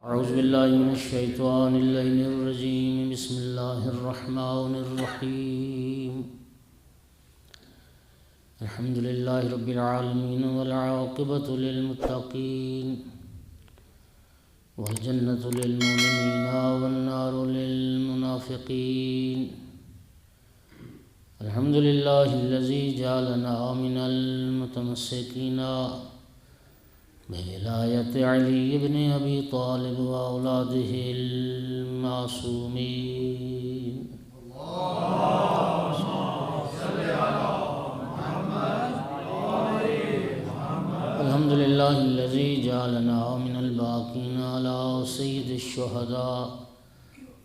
أعوذ بالله من الشيطان اللعين الرجيم. بسم الله الرحمن الرحيم. الحمد لله رب العالمين والعاقبة للمتقين والجنة للمؤمنين والنار للمنافقين. الحمد لله الذي جعلنا من المتمسكين بولاية علي بن أبي طالب وأولاده المعصومين. الحمد لله الذي جعلنا من الباقين على سيد الشهداء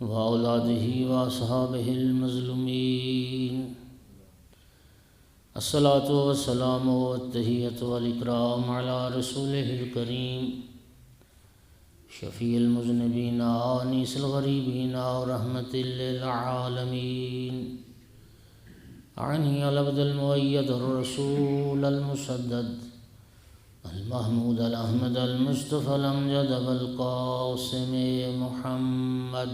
وأولاده وأصحابه المظلومين. الصلاة والسلام والتحية والإكرام على رسوله الكريم شفيع المذنبين وأنيس الغريبين ورحمة للعالمين. عني العبد المؤيد الرسول المسدد المحمود الأحمد المصطفى الأمجد بالقاسم محمد.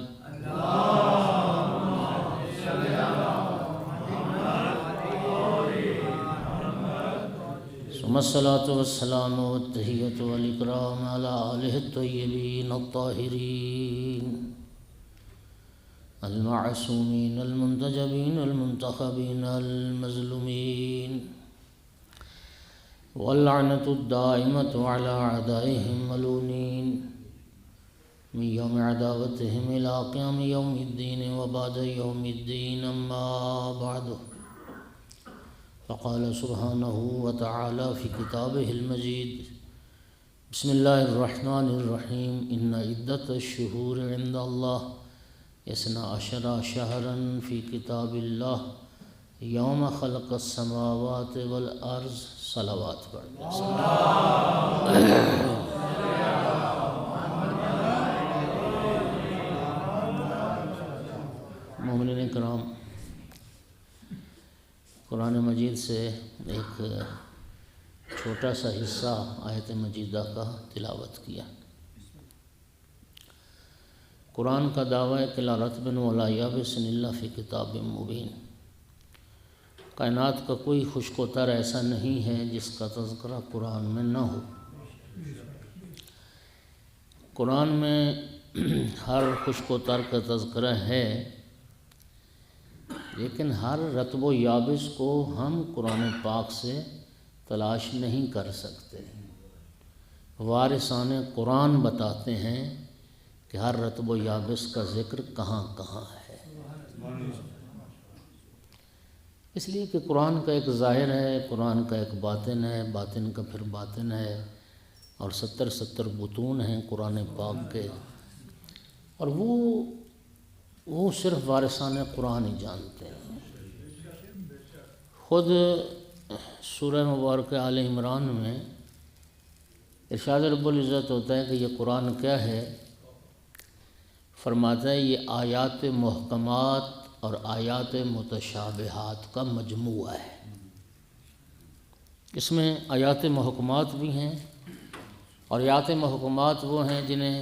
ثم الصلاة والسلام والتحية والإكرام على آله الطيبين الطاهرين المعصومين المنتجبين المنتخبين المظلومين، واللعنة الدائمة على أعدائهم ملعونين من يوم عداوتهم إلى قيام يوم الدين وبعد يوم الدين. أما بعد، فقال سبحانه وتعالى في كتابه المجيد: بسم الله الرحمن الرحيم. إن عدة الشهور عند الله 12 شهرا في كتاب الله يوم خلق السماوات والأرض. صلوات پڑھیں. مومنین کرام، قرآن مجید سے ایک چھوٹا سا حصہ آیت مجیدہ کا تلاوت کیا. قرآن کا دعویٰ ہے کہ لا رتب ولا یابس الا فی کتاب مبین. کائنات کا کوئی خشک و تر ایسا نہیں ہے جس کا تذکرہ قرآن میں نہ ہو. قرآن میں ہر خشک و تر کا تذکرہ ہے، لیکن ہر رطب و یابس کو ہم قرآن پاک سے تلاش نہیں کر سکتے. وارثان قرآن بتاتے ہیں کہ ہر رطب و یابس کا ذکر کہاں کہاں ہے، اس لیے کہ قرآن کا ایک ظاہر ہے، قرآن کا ایک باطن ہے، باطن کا پھر باطن ہے، اور 70 بطون ہیں قرآن پاک کے، اور وہ صرف وارثان قرآن ہی جانتے ہیں. خود سورہ مبارکہ آل عمران میں ارشاد رب العزت ہوتا ہے کہ یہ قرآن کیا ہے؟ فرماتا ہے یہ آیات محکمات اور آیات متشابہات کا مجموعہ ہے. اس میں آیات محکمات بھی ہیں، اور آیات محکمات وہ ہیں جنہیں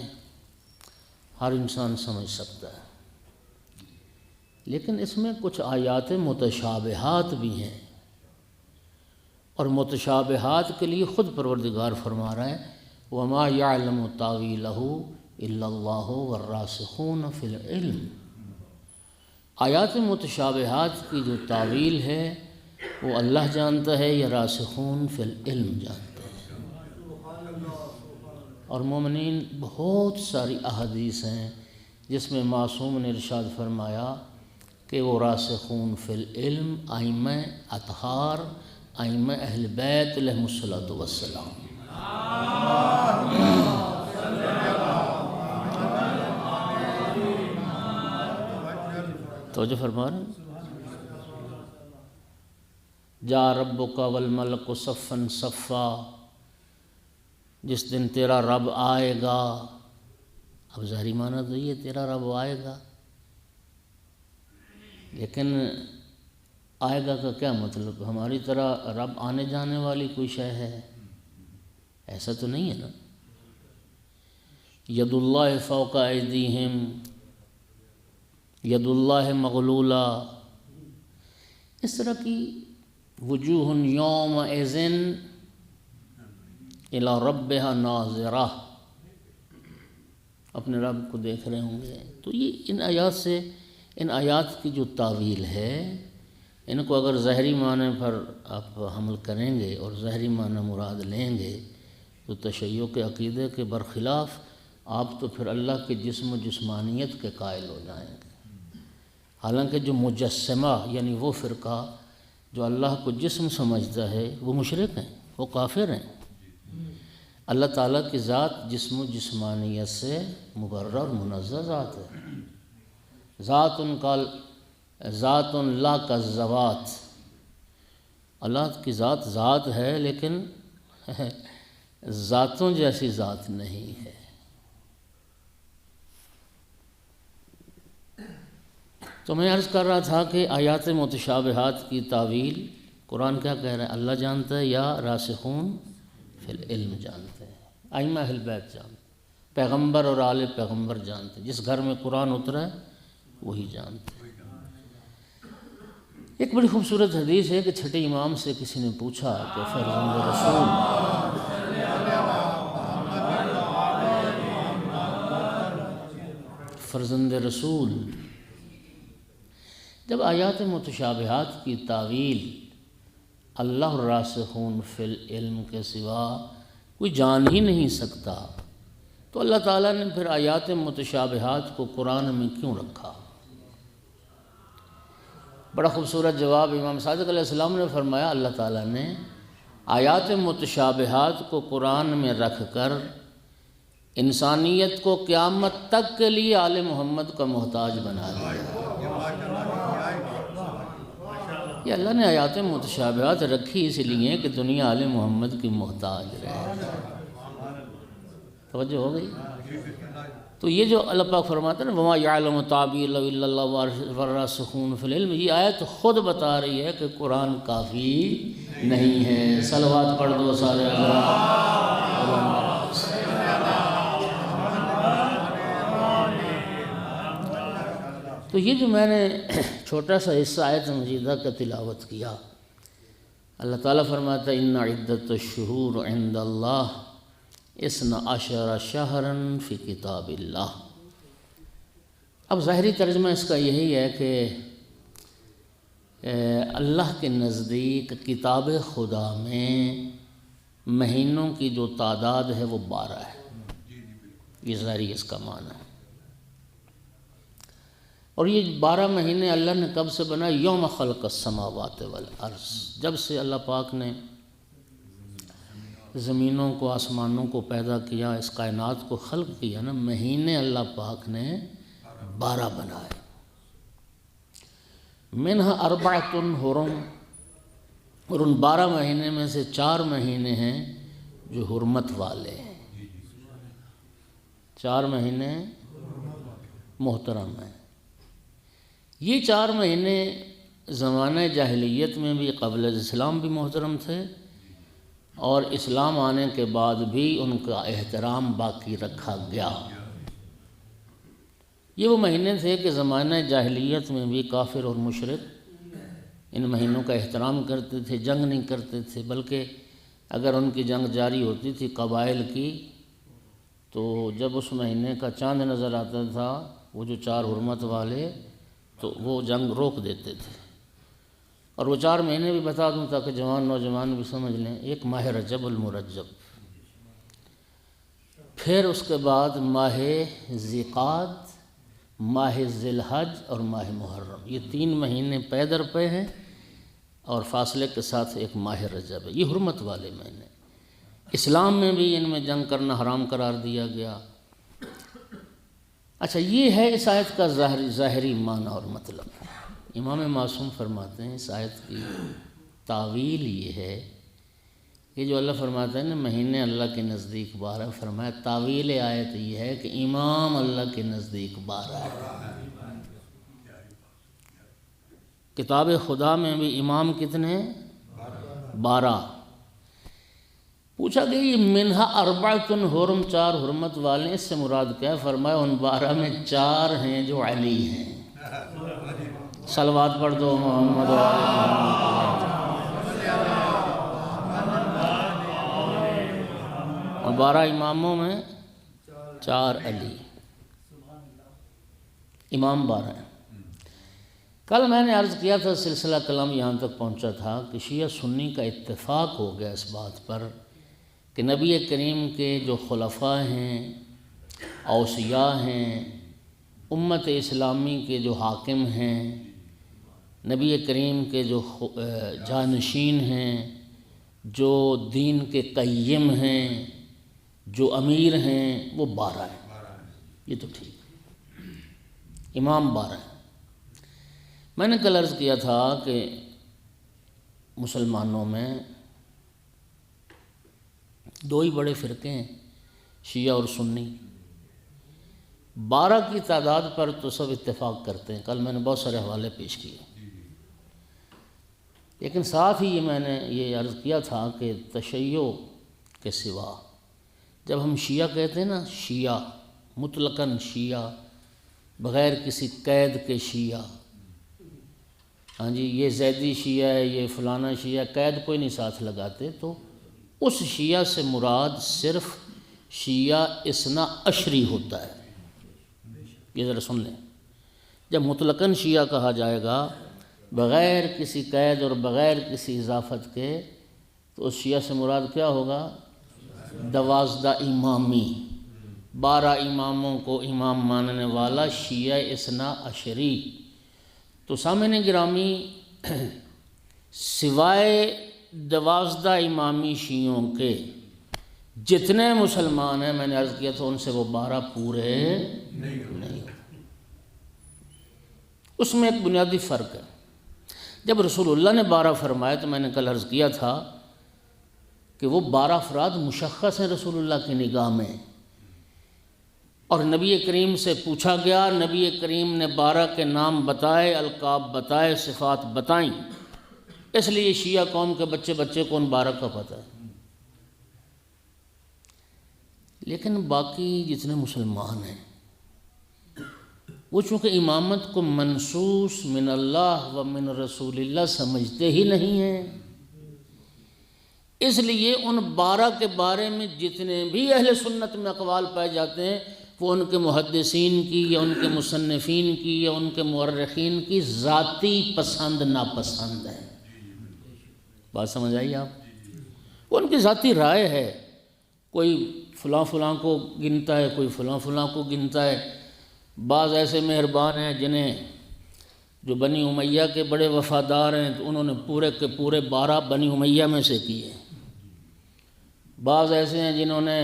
ہر انسان سمجھ سکتا ہے، لیکن اس میں کچھ آیات متشابہات بھی ہیں، اور متشابہات کے لیے خود پروردگار فرما رہا ہے وَمَا يَعْلَمُ تَأْوِيلَهُ إِلَّا اللَّهُ وَالرَّاسِخُونَ فِي الْعِلْمِ. آیات متشابہات کی جو تاویل ہے وہ اللہ جانتا ہے یا راسخون فی العلم جانتے ہیں. اور مومنین، بہت ساری احادیث ہیں جس میں معصوم نے ارشاد فرمایا کہ وہ راسخون فی العلم ائمہ اطہار، ائمہ اہل بیت علیہم الصلوۃ والسلام. توجہ فرما رہے ہیں. جا ربک والملک صفا صفا. جس دن تیرا رب آئے گا، اب ظاہری معنی تو یہ تیرا رب آئے گا، لیکن آئے گا کا کیا مطلب؟ ہماری طرح رب آنے جانے والی کوئی شے ہے؟ ایسا تو نہیں ہے نا. ید اللہ فوق ایدیہم، ید اللہ مغلولہ، اس طرح کی وجوہ یومئذ الی ربہا ناظرہ، اپنے رب کو دیکھ رہے ہوں گے۔ تو یہ ان آیات سے، ان آیات کی جو تعویل ہے، ان کو اگر ظاہری معنی پر آپ حمل کریں گے اور ظاہری معنی مراد لیں گے تو تشیع کے عقیدے کے برخلاف آپ تو پھر اللہ کے جسم و جسمانیت کے قائل ہو جائیں گے۔ حالانکہ جو مجسمہ یعنی وہ فرقہ جو اللہ کو جسم سمجھتا ہے وہ مشرک ہیں، وہ کافر ہیں۔ اللہ تعالیٰ کی ذات جسم و جسمانیت سے مبرر اور منزہ ذات ہے۔ ذات لا کالذوات، اللہ کی ذات ذات ہے لیکن ذاتوں جیسی ذات نہیں ہے۔ تو میں عرض کر رہا تھا کہ آیات متشابہات کی تعویل قرآن کیا کہہ رہا ہے؟ اللہ جانتا ہے یا راسخون فی العلم جانتے ہیں، ائمہ اہل بیت جانتے ہیں، پیغمبر اور آل پیغمبر جانتے ہیں، جس گھر میں قرآن اترا ہے وہی جانتے ہیں۔ ایک بڑی خوبصورت حدیث ہے کہ چھٹے امام سے کسی نے پوچھا کہ فرزند رسول جب آیات متشابہات کی تعویل اللہ الراسخون فی العلم کے سوا کوئی جان ہی نہیں سکتا تو اللہ تعالیٰ نے پھر آیات متشابہات کو قرآن میں کیوں رکھا؟ بڑا خوبصورت جواب امام صادق علیہ السلام نے فرمایا، اللہ تعالیٰ نے آیات متشابہات کو قرآن میں رکھ کر انسانیت کو قیامت تک کے لیے آل محمد کا محتاج بنا دیا۔ یہ اللہ نے آیات متشابہات رکھی اس لیے کہ دنیا آل محمد کی محتاج رہے۔ توجہ ہو گئی؟ تو یہ جو اللہ پاک فرماتا ہے نا وَمَا يَعْلَمُ تَعْبِيرَهُ إِلَّا اللَّهُ وَالرَّاسِخُونَ فِي الْعِلْمِ، یہ آیت خود بتا رہی ہے کہ قرآن کافی نہیں ہے۔ صلوات پڑھ دو سارے تو یہ جو میں نے چھوٹا سا حصہ آیت مجیدہ کا تلاوت کیا، اللہ تعالیٰ فرماتا ہے اِنَّ عِدَّةَ الشُّهُورِ عِندَ اللَّهِ 12 شہرًا فی کتاب اللہ۔ اب ظاہری ترجمہ اس کا یہی ہے کہ اللہ کے نزدیک کتاب خدا میں مہینوں کی جو تعداد ہے وہ 12 ہے، یہ ظاہری اس کا معنی ہے۔ اور یہ 12 مہینے اللہ نے کب سے بنا؟ یوم خلق السماوات والارض، جب سے اللہ پاک نے زمینوں کو آسمانوں کو پیدا کیا، اس کائنات کو خلق کیا نا، مہینے اللہ پاک نے 12 بنائے۔ منہا 4 حرم، اور ان 12 مہینے میں سے 4 مہینے ہیں جو حرمت والے ہیں، 4 مہینے محترم ہیں۔ یہ 4 مہینے زمانہ جاہلیت میں بھی قبل اسلام بھی محترم تھے اور اسلام آنے کے بعد بھی ان کا احترام باقی رکھا گیا۔ یہ وہ مہینے تھے کہ زمانہ جاہلیت میں بھی کافر اور مشرک ان مہینوں کا احترام کرتے تھے، جنگ نہیں کرتے تھے، بلکہ اگر ان کی جنگ جاری ہوتی تھی قبائل کی تو جب اس مہینے کا چاند نظر آتا تھا وہ جو 4 حرمت والے تو وہ جنگ روک دیتے تھے۔ اور وہ 4 مہینے بھی بتا دوں تاکہ جوان نوجوان بھی سمجھ لیں، ایک ماہ رجب المرجب، پھر اس کے بعد ماہ ذیقعد، ماہ ذی الحج اور ماہ محرم، یہ 3 مہینے پے در پے ہیں اور فاصلے کے ساتھ ایک ماہ رجب ہے، یہ حرمت والے مہینے۔ اسلام میں بھی ان میں جنگ کرنا حرام قرار دیا گیا۔ اچھا، یہ ہے اس آیت کا ظاہری معنی اور مطلب۔ امام معصوم فرماتے ہیں اس آیت کی تعویل یہ ہے کہ جو اللہ فرماتا ہے نا مہینے اللہ کے نزدیک 12، فرمایا تعویل آیت یہ ہے کہ امام اللہ کے نزدیک 12 ہے۔ کتاب خدا میں بھی امام کتنے؟ 12۔ پوچھا کہ یہ منہا اربعۃ حرم، 4 حرمت والے ہیں، اس سے مراد کیا ہے؟ فرمایا ان 12 میں 4 ہیں جو علی ہیں۔ صلوات پڑھ دو محمد و آل محمد۔ اور 12 اماموں میں 4 علی، امام 12 ہیں۔ کل میں نے عرض کیا تھا، سلسلہ کلام یہاں تک پہنچا تھا کہ شیعہ سنی کا اتفاق ہو گیا اس بات پر کہ نبی کریم کے جو خلفاء ہیں، اوصیاء ہیں، امت اسلامی کے جو حاکم ہیں، نبی کریم کے جو جانشین ہیں، جو دین کے قیم ہیں، جو امیر ہیں، وہ 12 ہیں۔ یہ تو ٹھیک ہے، امام 12 ہیں۔ میں نے کل عرض کیا تھا کہ مسلمانوں میں 2 ہی بڑے فرقے ہیں، شیعہ اور سنی۔ 12 کی تعداد پر تو سب اتفاق کرتے ہیں، کل میں نے بہت سارے حوالے پیش کیے، لیکن ساتھ ہی میں نے یہ عرض کیا تھا کہ تشیع کے سوا جب ہم شیعہ کہتے ہیں نا، شیعہ مطلقاً شیعہ، بغیر کسی قید کے شیعہ، ہاں جی یہ زیدی شیعہ ہے، یہ فلانا شیعہ، قید کوئی نہیں ساتھ لگاتے، تو اس شیعہ سے مراد صرف شیعہ اثنا عشری ہوتا ہے۔ یہ ذرا سن لیں، جب مطلقاً شیعہ کہا جائے گا بغیر کسی قید اور بغیر کسی اضافت کے، تو اس شیعہ سے مراد کیا ہوگا؟ 12 امامی، 12 اماموں کو امام ماننے والا شیعہ اثنا عشری۔ تو سامعین گرامی، سوائے 12 امامی شیعوں کے جتنے مسلمان ہیں، میں نے عرض کیا تھا ان سے وہ 12 پورے نہیں۔ اس میں ایک بنیادی فرق ہے۔ جب رسول اللہ نے 12 فرمائے تو میں نے کل عرض کیا تھا کہ وہ 12 افراد مشخص ہیں رسول اللہ کی نگاہ میں، اور نبی کریم سے پوچھا گیا، نبی کریم نے 12 کے نام بتائے، القاب بتائے، صفات بتائیں، اس لیے شیعہ قوم کے بچے کو ان 12 کا پتہ ہے۔ لیکن باقی جتنے مسلمان ہیں وہ چونکہ امامت کو منصوص من اللہ و من رسول اللہ سمجھتے ہی نہیں ہیں، اس لیے ان 12 کے بارے میں جتنے بھی اہل سنت میں اقوال پائے جاتے ہیں وہ ان کے محدثین کی یا ان کے مصنفین کی یا ان کے مورخین کی ذاتی پسند ناپسند ہے۔ بات سمجھ آئی آپ؟ وہ ان کی ذاتی رائے ہے، کوئی فلاں کو گنتا ہے، کوئی فلاں کو گنتا ہے۔ بعض ایسے مہربان ہیں جنہیں جو بنی امیہ کے بڑے وفادار ہیں تو انہوں نے پورے کے پورے 12 بنی امیہ میں سے کیے۔ بعض ایسے ہیں جنہوں نے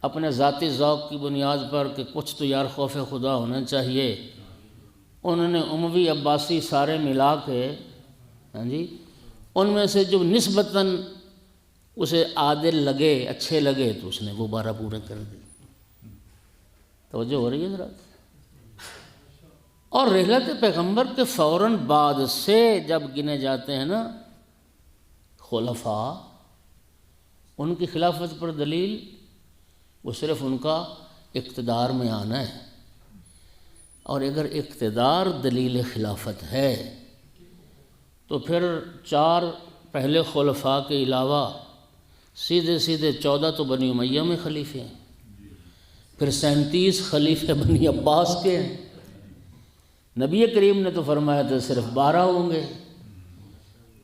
اپنے ذاتی ذوق کی بنیاد پر کہ کچھ تو یار خوف خدا ہونا چاہیے، انہوں نے اموی عباسی سارے ملا کے، ہاں جی، ان میں سے جو نسبتاً اسے عادل لگے، اچھے لگے، تو اس نے وہ 12 پورے کر دی۔ توجہ ہو رہی ہے ذرا؟ اور رحلت پیغمبر کے فوراً بعد سے جب گنے جاتے ہیں نا خلفاء، ان کی خلافت پر دلیل وہ صرف ان کا اقتدار میں آنا ہے، اور اگر اقتدار دلیل خلافت ہے تو پھر 4 پہلے خلفاء کے علاوہ سیدھے 14 تو بنی امیہ میں خلیفے ہیں، پھر 37 خلیفے بنی عباس کے ہیں۔ نبی کریم نے تو فرمایا تھا صرف 12 ہوں گے،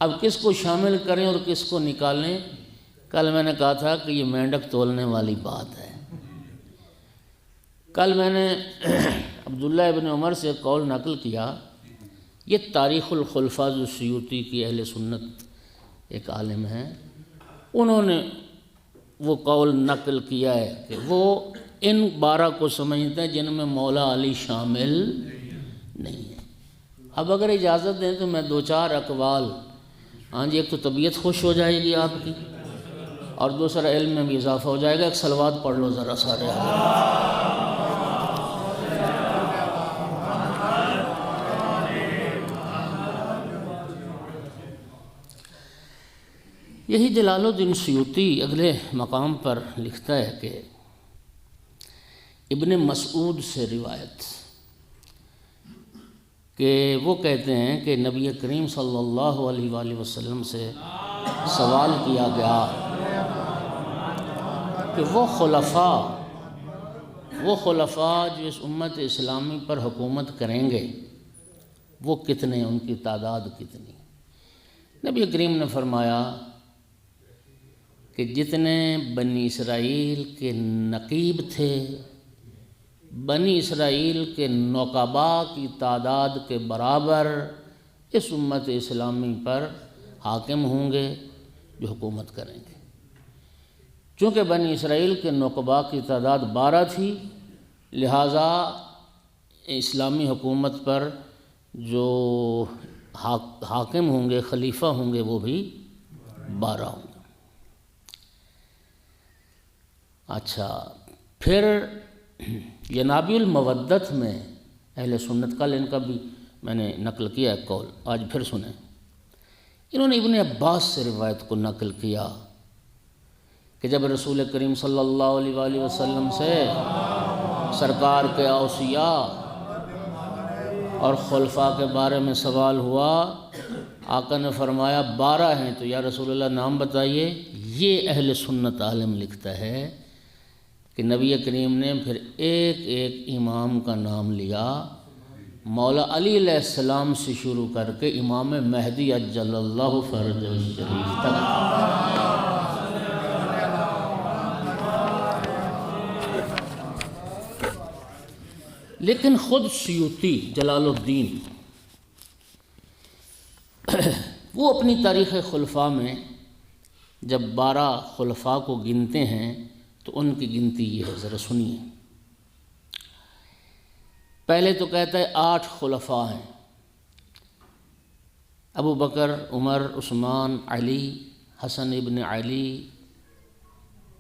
اب کس کو شامل کریں اور کس کو نکالیں؟ کل میں نے کہا تھا کہ یہ مینڈک تولنے والی بات ہے۔ کل میں نے عبداللہ ابن عمر سے قول نقل کیا، یہ تاریخ الخلفاء جو سیوطی کی اہل سنت ایک عالم ہیں، انہوں نے وہ قول نقل کیا ہے کہ وہ ان 12 کو سمجھتے ہیں جن میں مولا علی شامل نہیں ہے۔ اب اگر اجازت دیں تو میں 2-4 اقوال، ہاں جی، ایک تو طبیعت خوش ہو جائے گی آپ کی، اور دوسرا علم میں بھی اضافہ ہو جائے گا۔ ایک صلوات پڑھ لو ذرا سارے۔ یہی جلال الدین سیوطی اگلے مقام پر لکھتا ہے کہ ابن مسعود سے روایت کہ وہ کہتے ہیں کہ نبی کریم صلی اللہ علیہ وآلہ وسلم سے سوال کیا گیا کہ وہ خلفاء جو اس امت اسلامی پر حکومت کریں گے وہ کتنے، ان کی تعداد کتنی؟ نبی کریم نے فرمایا کہ جتنے بنی اسرائیل کے نقیب تھے، بنی اسرائیل کے نقباء کی تعداد کے برابر اس امت اسلامی پر حاکم ہوں گے جو حکومت کریں گے۔ چونکہ بنی اسرائیل کے نقباء کی تعداد 12 تھی، لہٰذا اسلامی حکومت پر جو حاکم ہوں گے، خلیفہ ہوں گے، وہ بھی 12 ہوں گے۔ اچھا، پھر ینابیع المودت میں اہل سنت کا، ان کا بھی میں نے نقل کیا ہے قول، آج پھر سنیں۔ انہوں نے ابن عباس سے روایت کو نقل کیا کہ جب رسول کریم صلی اللہ علیہ وآلہ وسلم سے سرکار کے اوصیاء اور خلفاء کے بارے میں سوال ہوا، آقا نے فرمایا 12 ہیں، تو یا رسول اللہ نام بتائیے۔ یہ اہل سنت عالم لکھتا ہے کہ نبی کریم نے پھر ایک ایک امام کا نام لیا، مولا علی علیہ السلام سے شروع کر کے امام مہدی عجل اللہ فرجہ الشریف تک۔ لیکن خود سیوطی جلال الدین وہ اپنی تاریخ خلفاء میں جب 12 خلفاء کو گنتے ہیں تو ان کی گنتی یہ ہے، ذرا سنیے۔ پہلے تو کہتا ہے 8 خلفاء ہیں، ابو بکر، عمر، عثمان، علی، حسن ابن علی،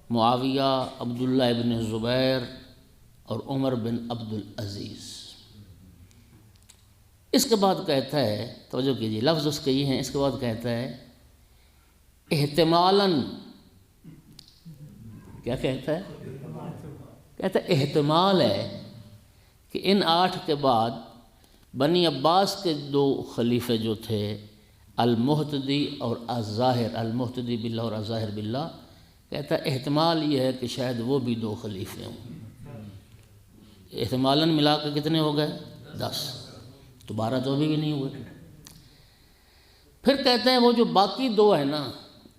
معاویہ، عبداللہ ابن زبیر اور عمر بن عبد العزیز۔ اس کے بعد کہتا ہے، توجہ کیجیے، لفظ اس کے یہ ہیں، اس کے بعد کہتا ہے احتمالاً، کیا کہتا ہے؟ کہتا ہے احتمال ہے کہ ان 8 کے بعد بنی عباس کے 2 خلیفے جو تھے، المہتدی اور الظاہر، المہتدی باللہ اور الظاہر باللہ، کہتا ہے احتمال یہ ہے کہ شاید وہ بھی 2 خلیفے ہوں۔ احتمالاً ملا کے کتنے ہو گئے؟ 10، تو 12 تو ابھی بھی نہیں ہوئے۔ پھر کہتے ہیں وہ جو باقی 2 ہیں نا،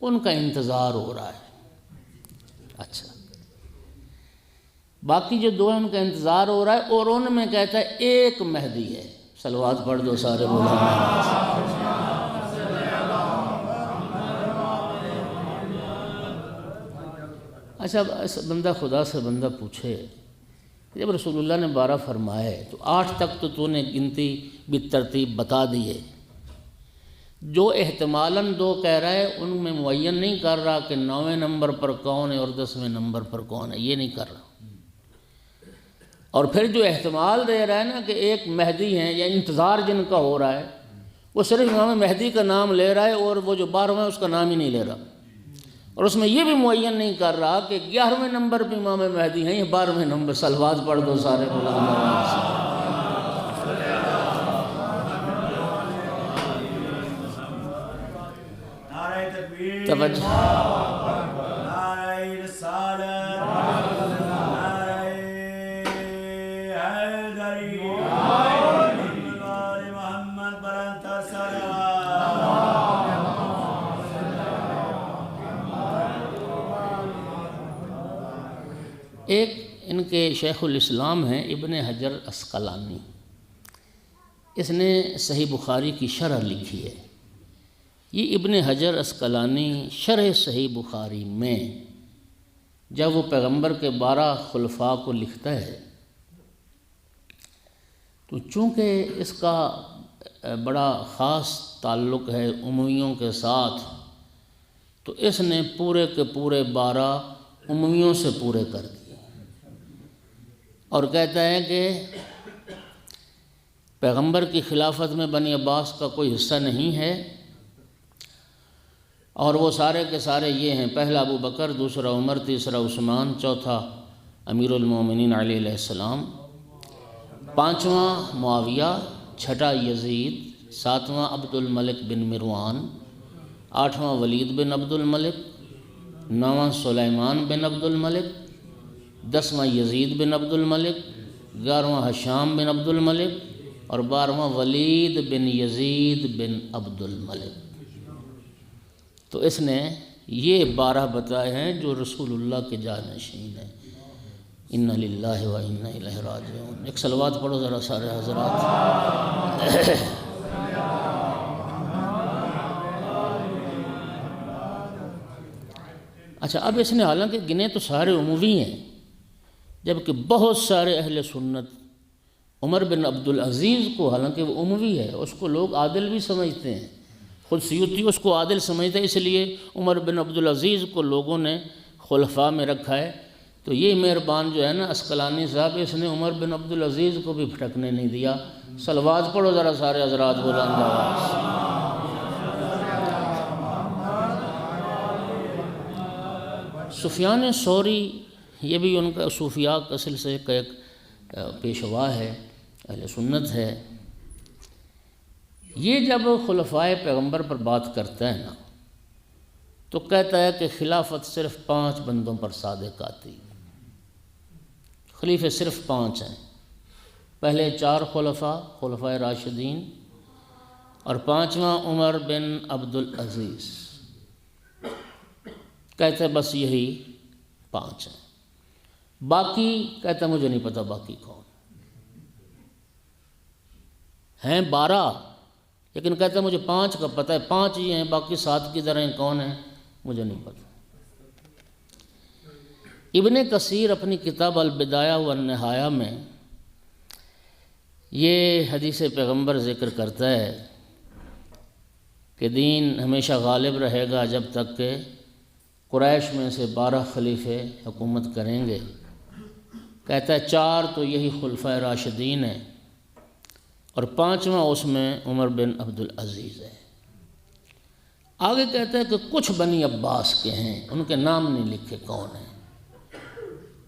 ان کا انتظار ہو رہا ہے۔ اچھا، باقی جو 2 ہیں ان کا انتظار ہو رہا ہے، اور ان میں کہتا ہے ایک مہدی ہے۔ صلوات پڑھ دو سارے بولو۔ اچھا، بندہ خدا سے بندہ پوچھے، جب رسول اللہ نے 12 فرمائے تو 8 تک تو نے گنتی بالترتیب بتا دی ہے، جو احتمالاً 2 کہہ رہا ہے ان میں معین نہیں کر رہا کہ 9ویں نمبر پر کون ہے اور 10ویں نمبر پر کون ہے، یہ نہیں کر رہا۔ اور پھر جو احتمال دے رہا ہے نا کہ ایک مہدی ہیں یا انتظار جن کا ہو رہا ہے، وہ صرف امام مہدی کا نام لے رہا ہے، اور وہ جو 12واں ہے اس کا نام ہی نہیں لے رہا، اور اس میں یہ بھی معین نہیں کر رہا کہ 11ویں نمبر پہ امام مہدی ہیں یا 12ویں نمبر۔ صلوات پڑھ دو سارے توجہ۔ ایک ان کے شیخ الاسلام ہیں ابن حجر عسقلانی، اس نے صحیح بخاری کی شرح لکھی ہے۔ یہ ابن حجر عسقلانی شرح صحیح بخاری میں جب وہ پیغمبر کے 12 خلفاء کو لکھتا ہے تو چونکہ اس کا بڑا خاص تعلق ہے امویوں کے ساتھ، تو اس نے پورے کے پورے 12 امویوں سے پورے کر دیے، اور کہتا ہے کہ پیغمبر کی خلافت میں بنی عباس کا کوئی حصہ نہیں ہے، اور وہ سارے کے سارے یہ ہیں: پہلا ابو بکر، دوسرا عمر، تیسرا عثمان، چوتھا امیر المومنین علیہ السلام، پانچواں معاویہ، چھٹا یزید، ساتواں عبد الملک بن مروان، آٹھواں ولید بن عبد الملک، نواں سلیمان بن عبد الملک، دسواں یزید بن عبد الملک، گیارہواں ہشام بن عبد الملک، اور بارہواں ولید بن یزید بن عبد الملک۔ تو اس نے یہ 12 بتائے ہیں جو رسول اللہ کے جانشین ہیں۔ اِنَّ لِلَّهِ وَإِنَّا إِلَيْهِ رَاجِعُونَ۔ ایک صلوات پڑھو ذرا سارے حضرات۔ اچھا، اب اس نے حالانکہ گنے تو سارے عموی ہیں، جبکہ بہت سارے اہل سنت عمر بن عبد العزیز کو، حالانکہ وہ عموی ہے، اس کو لوگ عادل بھی سمجھتے ہیں، خود سیوطی اس کو عادل سمجھتا ہے، اس لیے عمر بن عبد العزیز کو لوگوں نے خلفاء میں رکھا ہے۔ تو یہ مہربان جو ہے نا عسقلانی صاحب، اس نے عمر بن عبد العزیز کو بھی پھٹکنے نہیں دیا۔ صلوات پڑھو ذرا سارے حضرات بلند آواز۔ سفیان ثوری، یہ بھی ان کا صوفیاء کا سلسلے کا ایک پیشوا ہے، اہل سنت ہے۔ یہ جب خلفائے پیغمبر پر بات کرتا ہے نا تو کہتا ہے کہ خلافت صرف 5 بندوں پر صادق آتی، خلیفے صرف 5 ہیں، پہلے 4 خلفائے راشدین، اور 5واں عمر بن عبد العزیز، کہتے ہیں بس یہی 5 ہیں، باقی کہتا ہے مجھے نہیں پتہ باقی کون ہیں، 12 لیکن کہتا ہے مجھے 5 کا پتہ ہے، 5 ہی ہیں، باقی 7 کی طرح کون ہیں مجھے نہیں پتہ۔ ابن کثیر اپنی کتاب البدایہ والنہایہ میں یہ حدیث پیغمبر ذکر کرتا ہے کہ دین ہمیشہ غالب رہے گا جب تک کہ قریش میں سے 12 خلیفے حکومت کریں گے۔ کہتا ہے 4 تو یہی خلفائے راشدین ہیں، اور 5واں اس میں عمر بن عبد العزیز ہے۔ آگے کہتا ہے کہ کچھ بنی عباس کے ہیں، ان کے نام نہیں لکھے کون ہیں،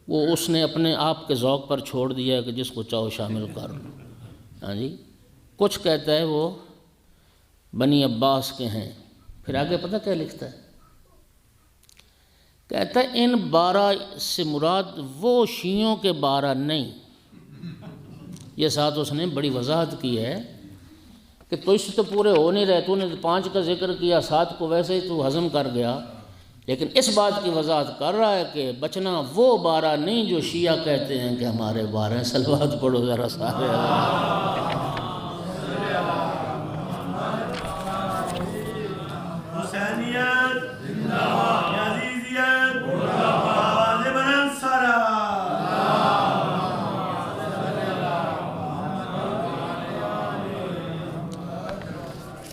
وہ اس نے اپنے آپ کے ذوق پر چھوڑ دیا کہ جس کو چاہو شامل کر لو۔ ہاں جی، کچھ کہتا ہے وہ بنی عباس کے ہیں، پھر آگے پتہ کیا لکھتا ہے؟ کہتا ہے ان 12 سے مراد وہ شیعوں کے 12 نہیں۔ یہ ساتھ اس نے بڑی وضاحت کی ہے کہ تو اس سے تو پورے ہو نہیں رہے، تو نے 5 کا ذکر کیا، 7 کو ویسے ہی تو ہضم کر گیا، لیکن اس بات کی وضاحت کر رہا ہے کہ بچنا وہ 12 نہیں جو شیعہ کہتے ہیں کہ ہمارے 12 ہیں۔ صلوات پڑھو ذرا سارے۔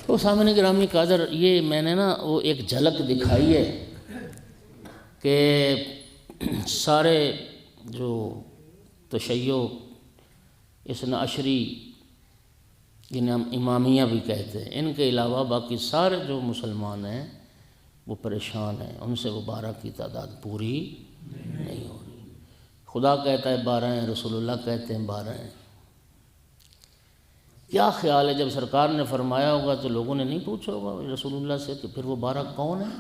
تو سامعین گرامی قدر، یہ میں نے نا وہ ایک جھلک دکھائی ہے کہ سارے جو تشیع اثنا عشری جنہیں ہم امامیہ بھی کہتے ہیں، ان کے علاوہ باقی سارے جو مسلمان ہیں وہ پریشان ہیں، ان سے وہ 12 کی تعداد پوری نہیں ہو رہی۔ خدا کہتا ہے 12 ہیں، رسول اللہ کہتے ہیں 12 ہیں۔ کیا خیال ہے جب سرکار نے فرمایا ہوگا تو لوگوں نے نہیں پوچھا ہوگا رسول اللہ سے کہ پھر وہ 12 کون ہیں؟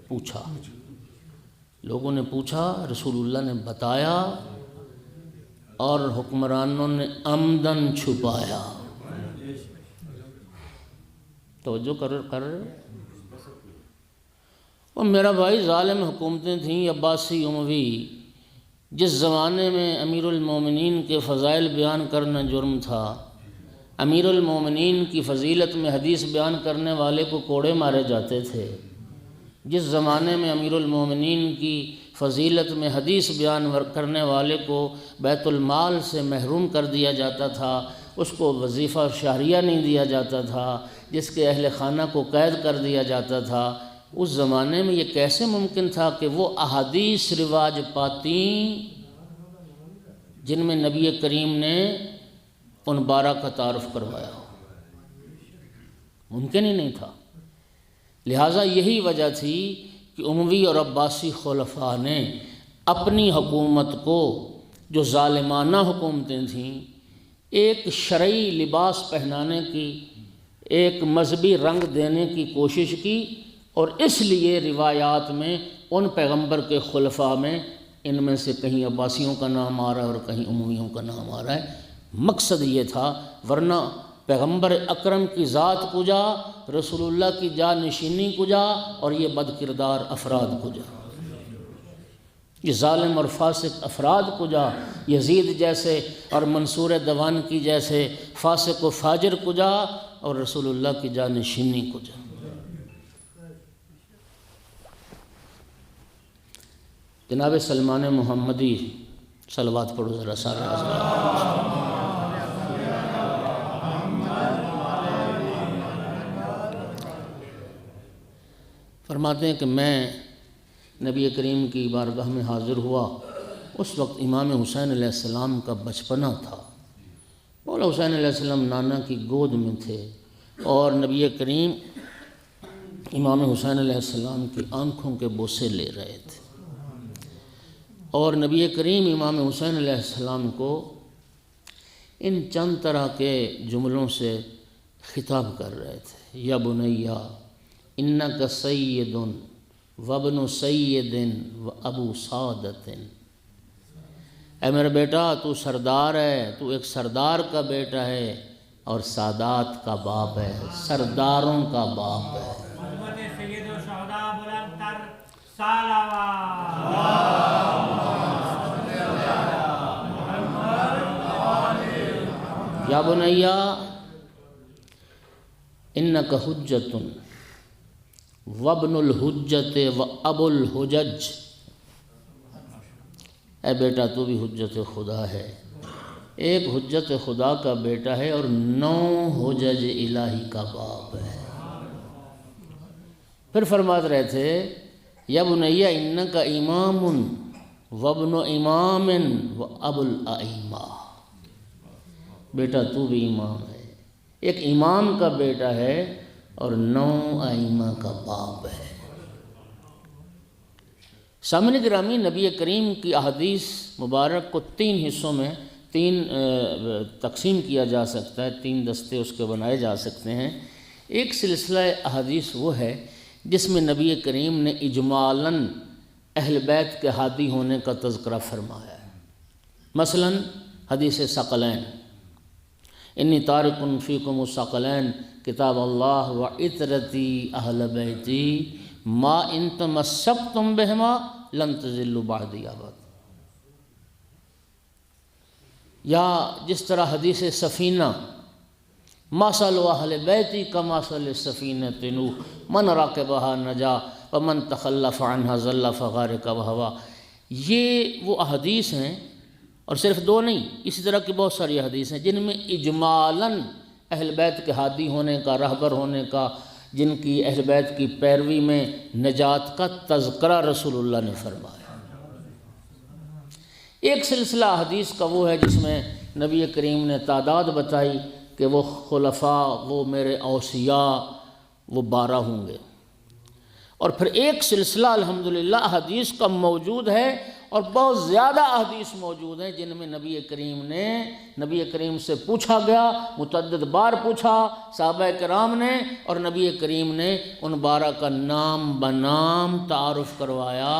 پوچھا، لوگوں نے پوچھا، رسول اللہ نے بتایا، اور حکمرانوں نے عمدن چھپایا۔ توجہ کر رہے ہو؟ اور میرا بھائی، ظالم حکومتیں تھیں عباسی اموی، جس زمانے میں امیر المومنین کے فضائل بیان کرنا جرم تھا، امیر المومنین کی فضیلت میں حدیث بیان کرنے والے کو کوڑے مارے جاتے تھے، جس زمانے میں امیر المومنین کی فضیلت میں حدیث بیان کرنے والے کو بیت المال سے محروم کر دیا جاتا تھا، اس کو وظیفہ شہریہ نہیں دیا جاتا تھا، جس کے اہل خانہ کو قید کر دیا جاتا تھا، اس زمانے میں یہ کیسے ممکن تھا کہ وہ احادیث رواج پاتیں جن میں نبی کریم نے ان 12 کا تعارف کروایا ہو؟ ممکن ہی نہیں تھا۔ لہٰذا یہی وجہ تھی کہ اموی اور عباسی خلفاء نے اپنی حکومت کو، جو ظالمانہ حکومتیں تھیں، ایک شرعی لباس پہنانے کی، ایک مذہبی رنگ دینے کی کوشش کی، اور اس لیے روایات میں ان پیغمبر کے خلفاء میں ان میں سے کہیں عباسیوں کا نام آ رہا ہے اور کہیں امویوں کا نام آ رہا ہے۔ مقصد یہ تھا، ورنہ پیغمبر اکرم کی ذات کجا، رسول اللہ کی جانشینی کجا، اور یہ بد کردار افراد کجا، یہ ظالم اور فاسق افراد کجا، یزید جیسے اور منصور دوان کی جیسے فاسق و فاجر کجا، اور رسول اللہ کی جانشینی کجا۔ جناب سلمان محمدی صلوات پڑھو ذرا سارے حضرات۔ فرماتے ہیں کہ میں نبی کریم کی بارگاہ میں حاضر ہوا، اس وقت امام حسین علیہ السلام کا بچپنا تھا۔ مولا حسین علیہ السلام نانا کی گود میں تھے، اور نبی کریم امام حسین علیہ السلام کی آنکھوں کے بوسے لے رہے تھے، اور نبی کریم امام حسین علیہ السلام کو ان چند طرح کے جملوں سے خطاب کر رہے تھے۔ یا بنیا انک سید وابن سید و ابو سعادت، اے میرا بیٹا تو سردار ہے، تو ایک سردار کا بیٹا ہے اور سادات کا باپ ہے، سرداروں کا باپ ہے۔ سید و شہداء بلند تر صلوات۔ یا بنیا انک حجت وابن الحجت و ابو الحجج، اے بیٹا تو بھی حجت خدا ہے، ایک حجت خدا کا بیٹا ہے اور 9 حجج الہی کا باپ ہے۔ پھر فرمات رہے تھے یا بنیا انک امام وابن امام و ابو الائمہ، بیٹا تو بھی امام ہے، ایک امام کا بیٹا ہے اور 9 ائمہ کا باپ ہے۔ سامعین گرامی، نبی کریم کی احادیث مبارک کو 3 حصوں میں 3 تقسیم کیا جا سکتا ہے، 3 دستے اس کے بنائے جا سکتے ہیں۔ ایک سلسلہ احادیث وہ ہے جس میں نبی کریم نے اجمالاً اہل بیت کے ہادی ہونے کا تذکرہ فرمایا ہے۔ مثلاً حدیث ثقلین، انی تارک فیکم الثقلین کتاب اللہ و عطرتی اہل بیتی ما ان تمسکتم بہما لن تضلوا بعدی ابدا۔ یا جس طرح حدیث سفینہ، مثل اہل بیتی کمثل سفینۃ نوح من راکبہا نجا ومن تخلف عنہا ضل فغارق وہوا۔ یہ وہ احادیث ہیں، اور صرف 2 نہیں، اسی طرح کی بہت ساری حدیث ہیں جن میں اجمالاً اہل بیت کے ہادی ہونے کا، رہبر ہونے کا، جن کی اہل بیت کی پیروی میں نجات کا تذکرہ رسول اللہ نے فرمایا۔ ایک سلسلہ حدیث کا وہ ہے جس میں نبی کریم نے تعداد بتائی کہ وہ خلفاء، وہ میرے اوصیاء، وہ 12 ہوں گے۔ اور پھر ایک سلسلہ الحمدللہ حدیث کا موجود ہے، اور بہت زیادہ احادیث موجود ہیں جن میں نبی کریم سے پوچھا گیا، متعدد بار پوچھا صحابہ کرام نے، اور نبی کریم نے ان 12 کا نام بنام تعارف کروایا۔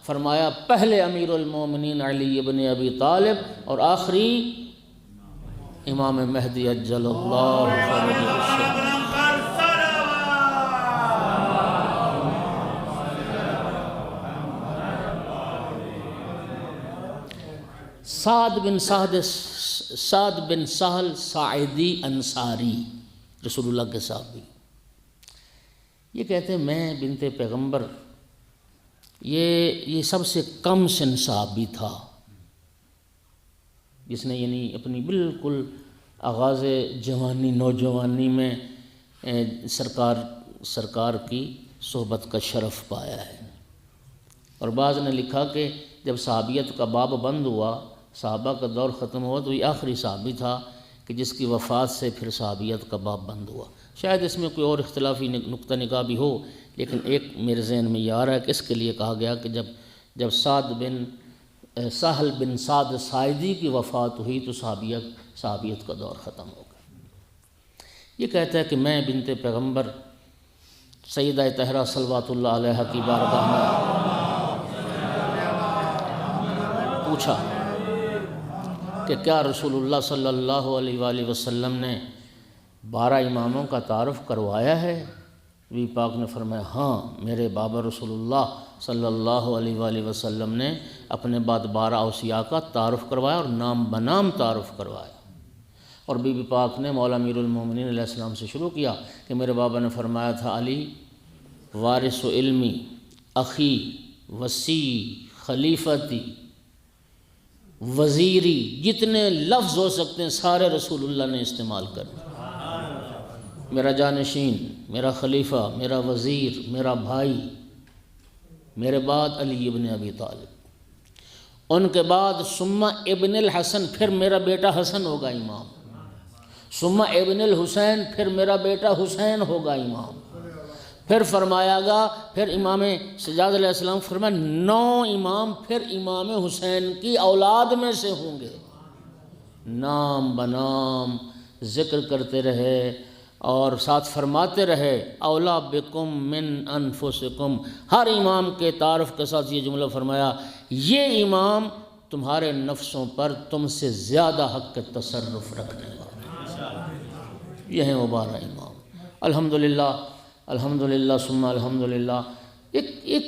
فرمایا پہلے امیر المومنین علی ابن ابی طالب، اور آخری امام مہدی عجل اللہ فرجہ الشریف۔ سعد بن سہل ساعدی انصاری، رسول اللہ کے صحابی، یہ کہتے ہیں میں بنت پیغمبر، یہ سب سے کم سن صحابی تھا جس نے یعنی اپنی بالکل آغاز جوانی، نوجوانی میں سرکار کی صحبت کا شرف پایا ہے۔ اور بعض نے لکھا کہ جب صحابیت کا باب بند ہوا، صحابہ کا دور ختم ہوا، تو یہ آخری صحابی تھا کہ جس کی وفات سے پھر صحابیت کا باب بند ہوا۔ شاید اس میں کوئی اور اختلافی نقطہ نگاہ بھی ہو، لیکن ایک میرے ذہن میں یہ آ رہا ہے کہ اس کے لیے کہا گیا کہ جب سہل بن سعد ساعدی کی وفات ہوئی تو صحابیت کا دور ختم ہو گیا۔ یہ کہتا ہے کہ میں بنت پیغمبر سیدہ طاہرہ صلوات اللہ علیہ کی بارگاہ میں پوچھا کہ کیا رسول اللہ صلی اللہ علیہ وآلہ وسلم نے 12 اماموں کا تعارف کروایا ہے؟ نبی پاک نے فرمایا ہاں، میرے بابا رسول اللہ صلی اللہ علیہ وآلہ وسلم نے اپنے بعد 12 اوصیاء کا تعارف کروایا اور نام بنام تعارف کروایا۔ اور بی بی پاک نے مولا امیر المومنین علیہ السلام سے شروع کیا کہ میرے بابا نے فرمایا تھا علی وارث علمی، اخی، وصی، خلیفتی، وزیری، جتنے لفظ ہو سکتے ہیں سارے رسول اللہ نے استعمال کر دیا۔ میرا جانشین، میرا خلیفہ، میرا وزیر، میرا بھائی، میرے بعد علی ابن ابی طالب، ان کے بعد ثم ابن الحسن، پھر میرا بیٹا حسن ہوگا امام، ثم ابن الحسین، پھر میرا بیٹا حسین ہوگا امام، پھر فرمایا گا، پھر امام سجاد علیہ السلام فرمایا 9 امام پھر امام حسین کی اولاد میں سے ہوں گے۔ نام بنام ذکر کرتے رہے اور ساتھ فرماتے رہے اولا بکم من انفسکم، ہر امام کے تعارف کے ساتھ یہ جملہ فرمایا یہ امام تمہارے نفسوں پر تم سے زیادہ حق کے تصرف رکھنے والا۔ یہ ہیں وہ 12 امام۔ الحمدللہ الحمدللہ ثم الحمدللہ۔ ایک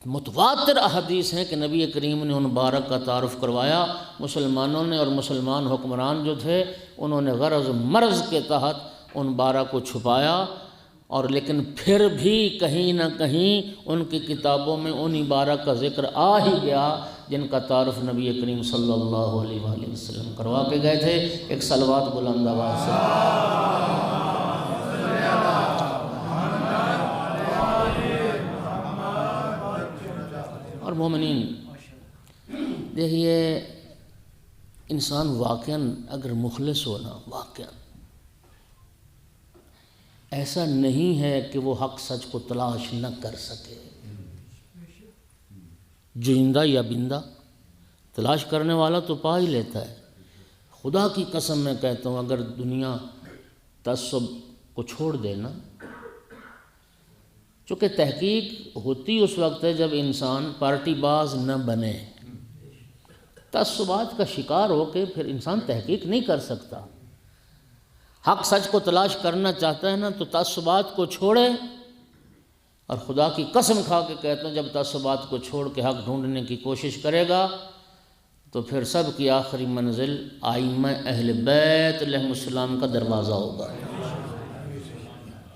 متواتر احادیث ہیں کہ نبی کریم نے ان 12 کا تعارف کروایا۔ مسلمانوں نے اور مسلمان حکمران جو تھے انہوں نے غرض مرض کے تحت ان 12 کو چھپایا، اور لیکن پھر بھی کہیں نہ کہیں ان کی کتابوں میں انہی 12 کا ذکر آ ہی گیا جن کا تعارف نبی کریم صلی اللہ علیہ وآلہ وسلم کروا کے گئے تھے۔ ایک صلوات بلند آواز سے۔ اور مومنین دیکھیے، انسان واقعاً اگر مخلص ہو نا، واقعاً ایسا نہیں ہے کہ وہ حق سچ کو تلاش نہ کر سکے۔ جوئندہ یا بندہ تلاش کرنے والا تو پا ہی لیتا ہے۔ خدا کی قسم میں کہتا ہوں، اگر دنیا تعصب کو چھوڑ دے نا، چونکہ تحقیق ہوتی اس وقت ہے جب انسان پارٹی باز نہ بنے۔ تعصبات کا شکار ہو کے پھر انسان تحقیق نہیں کر سکتا۔ حق سچ کو تلاش کرنا چاہتا ہے نا تو تعصبات کو چھوڑے، اور خدا کی قسم کھا کے کہتا ہوں جب تعصبات کو چھوڑ کے حق ڈھونڈنے کی کوشش کرے گا تو پھر سب کی آخری منزل ائمہ اہل بیت علیہم السلام کا دروازہ ہوگا۔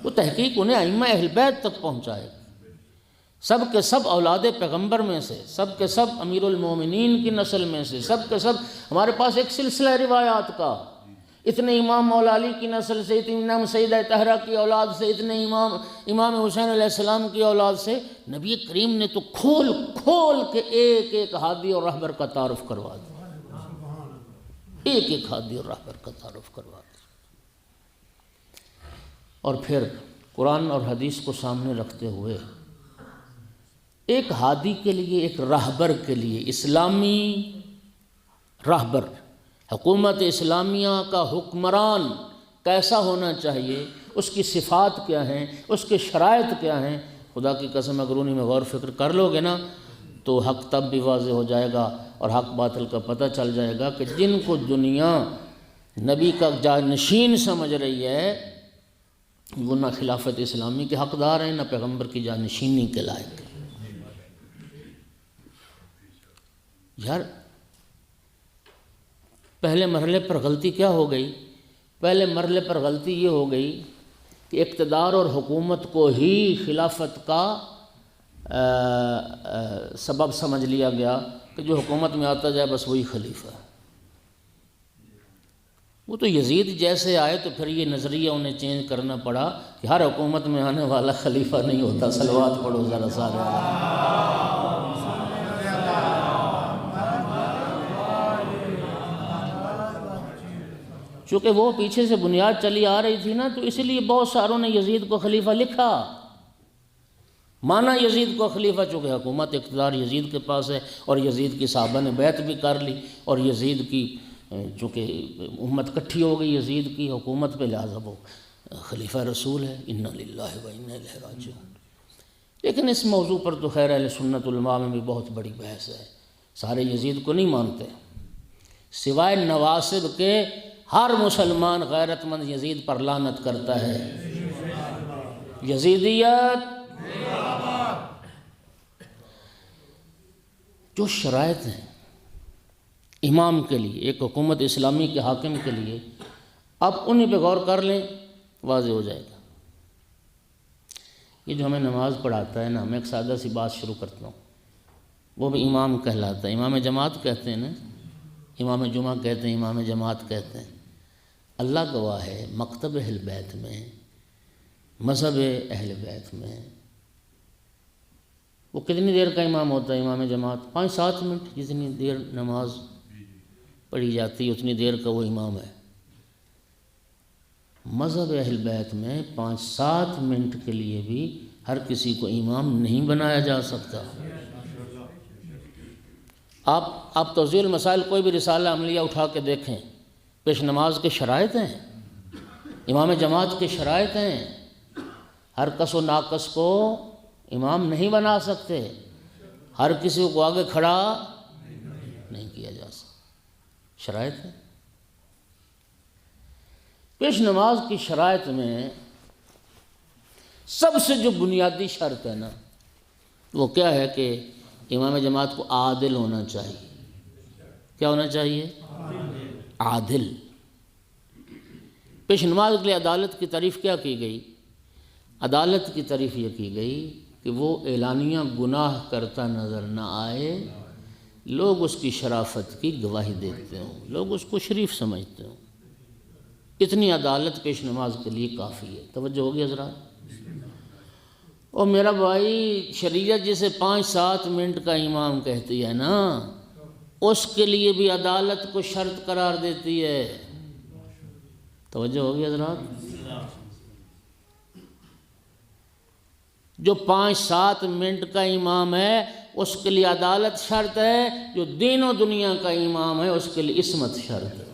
وہ تحقیق انہیں ائمہ اہل بیت تک پہنچائے گا۔ سب کے سب اولاد پیغمبر میں سے، سب کے سب امیر المومنین کی نسل میں سے، سب کے سب ہمارے پاس ایک سلسلہ روایات کا، اتنے امام مولا علی کی نسل سے، اتنے امام سیدہ طاہرہ کی اولاد سے، اتنے امام حسین علیہ السلام کی اولاد سے، نبی کریم نے تو کھول کھول کے ایک ایک ہادی اور رہبر کا تعارف کروا دیا، ایک ایک ہادی اور رہبر کا تعارف کروا دیا۔ اور پھر قرآن اور حدیث کو سامنے رکھتے ہوئے ایک ہادی کے لیے، ایک راہبر کے لیے، اسلامی راہبر، حکومت اسلامیہ کا حکمران کیسا ہونا چاہیے، اس کی صفات کیا ہیں، اس کے شرائط کیا ہیں، خدا کی قسم اگر انہی میں غور فکر کر لو گے نا تو حق تب بھی واضح ہو جائے گا اور حق باطل کا پتہ چل جائے گا کہ جن کو دنیا نبی کا جانشین سمجھ رہی ہے وہ نہ خلافت اسلامی کے حقدار ہیں، نہ پیغمبر کی جانشینی کے لائق ہیں۔ یار پہلے مرحلے پر غلطی کیا ہو گئی؟ پہلے مرحلے پر غلطی یہ ہو گئی کہ اقتدار اور حکومت کو ہی خلافت کا سبب سمجھ لیا گیا کہ جو حکومت میں آتا جائے بس وہی خلیفہ ہے۔ وہ تو یزید جیسے آئے تو پھر یہ نظریہ انہیں چینج کرنا پڑا کہ ہر حکومت میں آنے والا خلیفہ نہیں ہوتا۔ صلوات پڑھو ذرا سارے۔ چونکہ وہ پیچھے سے بنیاد چلی آ رہی تھی نا، تو اس لیے بہت ساروں نے یزید کو خلیفہ لکھا، مانا یزید کو خلیفہ، چونکہ حکومت اقتدار یزید کے پاس ہے، اور یزید کی صحابہ نے بیعت بھی کر لی، اور یزید کی چونکہ امت کٹھی ہو گئی یزید کی حکومت پہ، لہٰذا وہ خلیفہ رسول ہے، انا للہ و انا الیہ راجعون۔ لیکن اس موضوع پر تو خیر اہل سنت علماء میں بھی بہت بڑی بحث ہے، سارے یزید کو نہیں مانتے، سوائے نواسب کے ہر مسلمان غیرت مند یزید پر لعنت کرتا ہے۔ یزیدیت جو شرائط ہیں امام کے لیے، ایک حکومت اسلامی کے حاکم کے لیے، اب انہیں پہ غور کر لیں، واضح ہو جائے گا۔ یہ جو ہمیں نماز پڑھاتا ہے نا، میں ایک سادہ سی بات شروع کرتا ہوں، وہ بھی امام کہلاتا ہے، امام جماعت کہتے ہیں نا، امام جمعہ کہتے ہیں، امام جماعت کہتے ہیں۔ اللہ گواہ ہے، مکتب اہل بیت میں، مذہب اہل بیت میں وہ کتنی دیر کا امام ہوتا ہے امام جماعت؟ 5-7 منٹ، جتنی دیر نماز پڑھی جاتی ہے اتنی دیر کا وہ امام ہے۔ مذہب اہل بیت میں 5-7 منٹ کے لیے بھی ہر کسی کو امام نہیں بنایا جا سکتا۔ آپ توضیح المسائل کوئی بھی رسالہ عملیہ اٹھا کے دیکھیں، پیش نماز کے شرائط ہیں، امام جماعت کے شرائط ہیں، ہر کس و ناقص کو امام نہیں بنا سکتے، ہر کسی کو آگے کھڑا نہیں کیا جا سکتا، شرائط ہے۔ پیش نماز کی شرائط میں سب سے جو بنیادی شرط ہے نا، وہ کیا ہے کہ امام جماعت کو عادل ہونا چاہیے۔ کیا ہونا چاہیے؟ عادل۔ پیش نماز کے لیے عدالت کی تعریف کیا کی گئی؟ عدالت کی تعریف یہ کی گئی کہ وہ اعلانیہ گناہ کرتا نظر نہ آئے، لوگ اس کی شرافت کی گواہی دیتے ہوں، لوگ اس کو شریف سمجھتے ہوں، اتنی عدالت پیش نماز کے لیے کافی ہے۔ توجہ ہوگی حضرات؟ اور میرا بھائی، شریعت جسے 5-7 منٹ کا امام کہتی ہے نا، اس کے لیے بھی عدالت کو شرط قرار دیتی ہے۔ توجہ ہوگی حضرات؟ جو 5-7 منٹ کا امام ہے اس کے لیے عدالت شرط ہے، جو دین و دنیا کا امام ہے اس کے لیے عصمت شرط ہے۔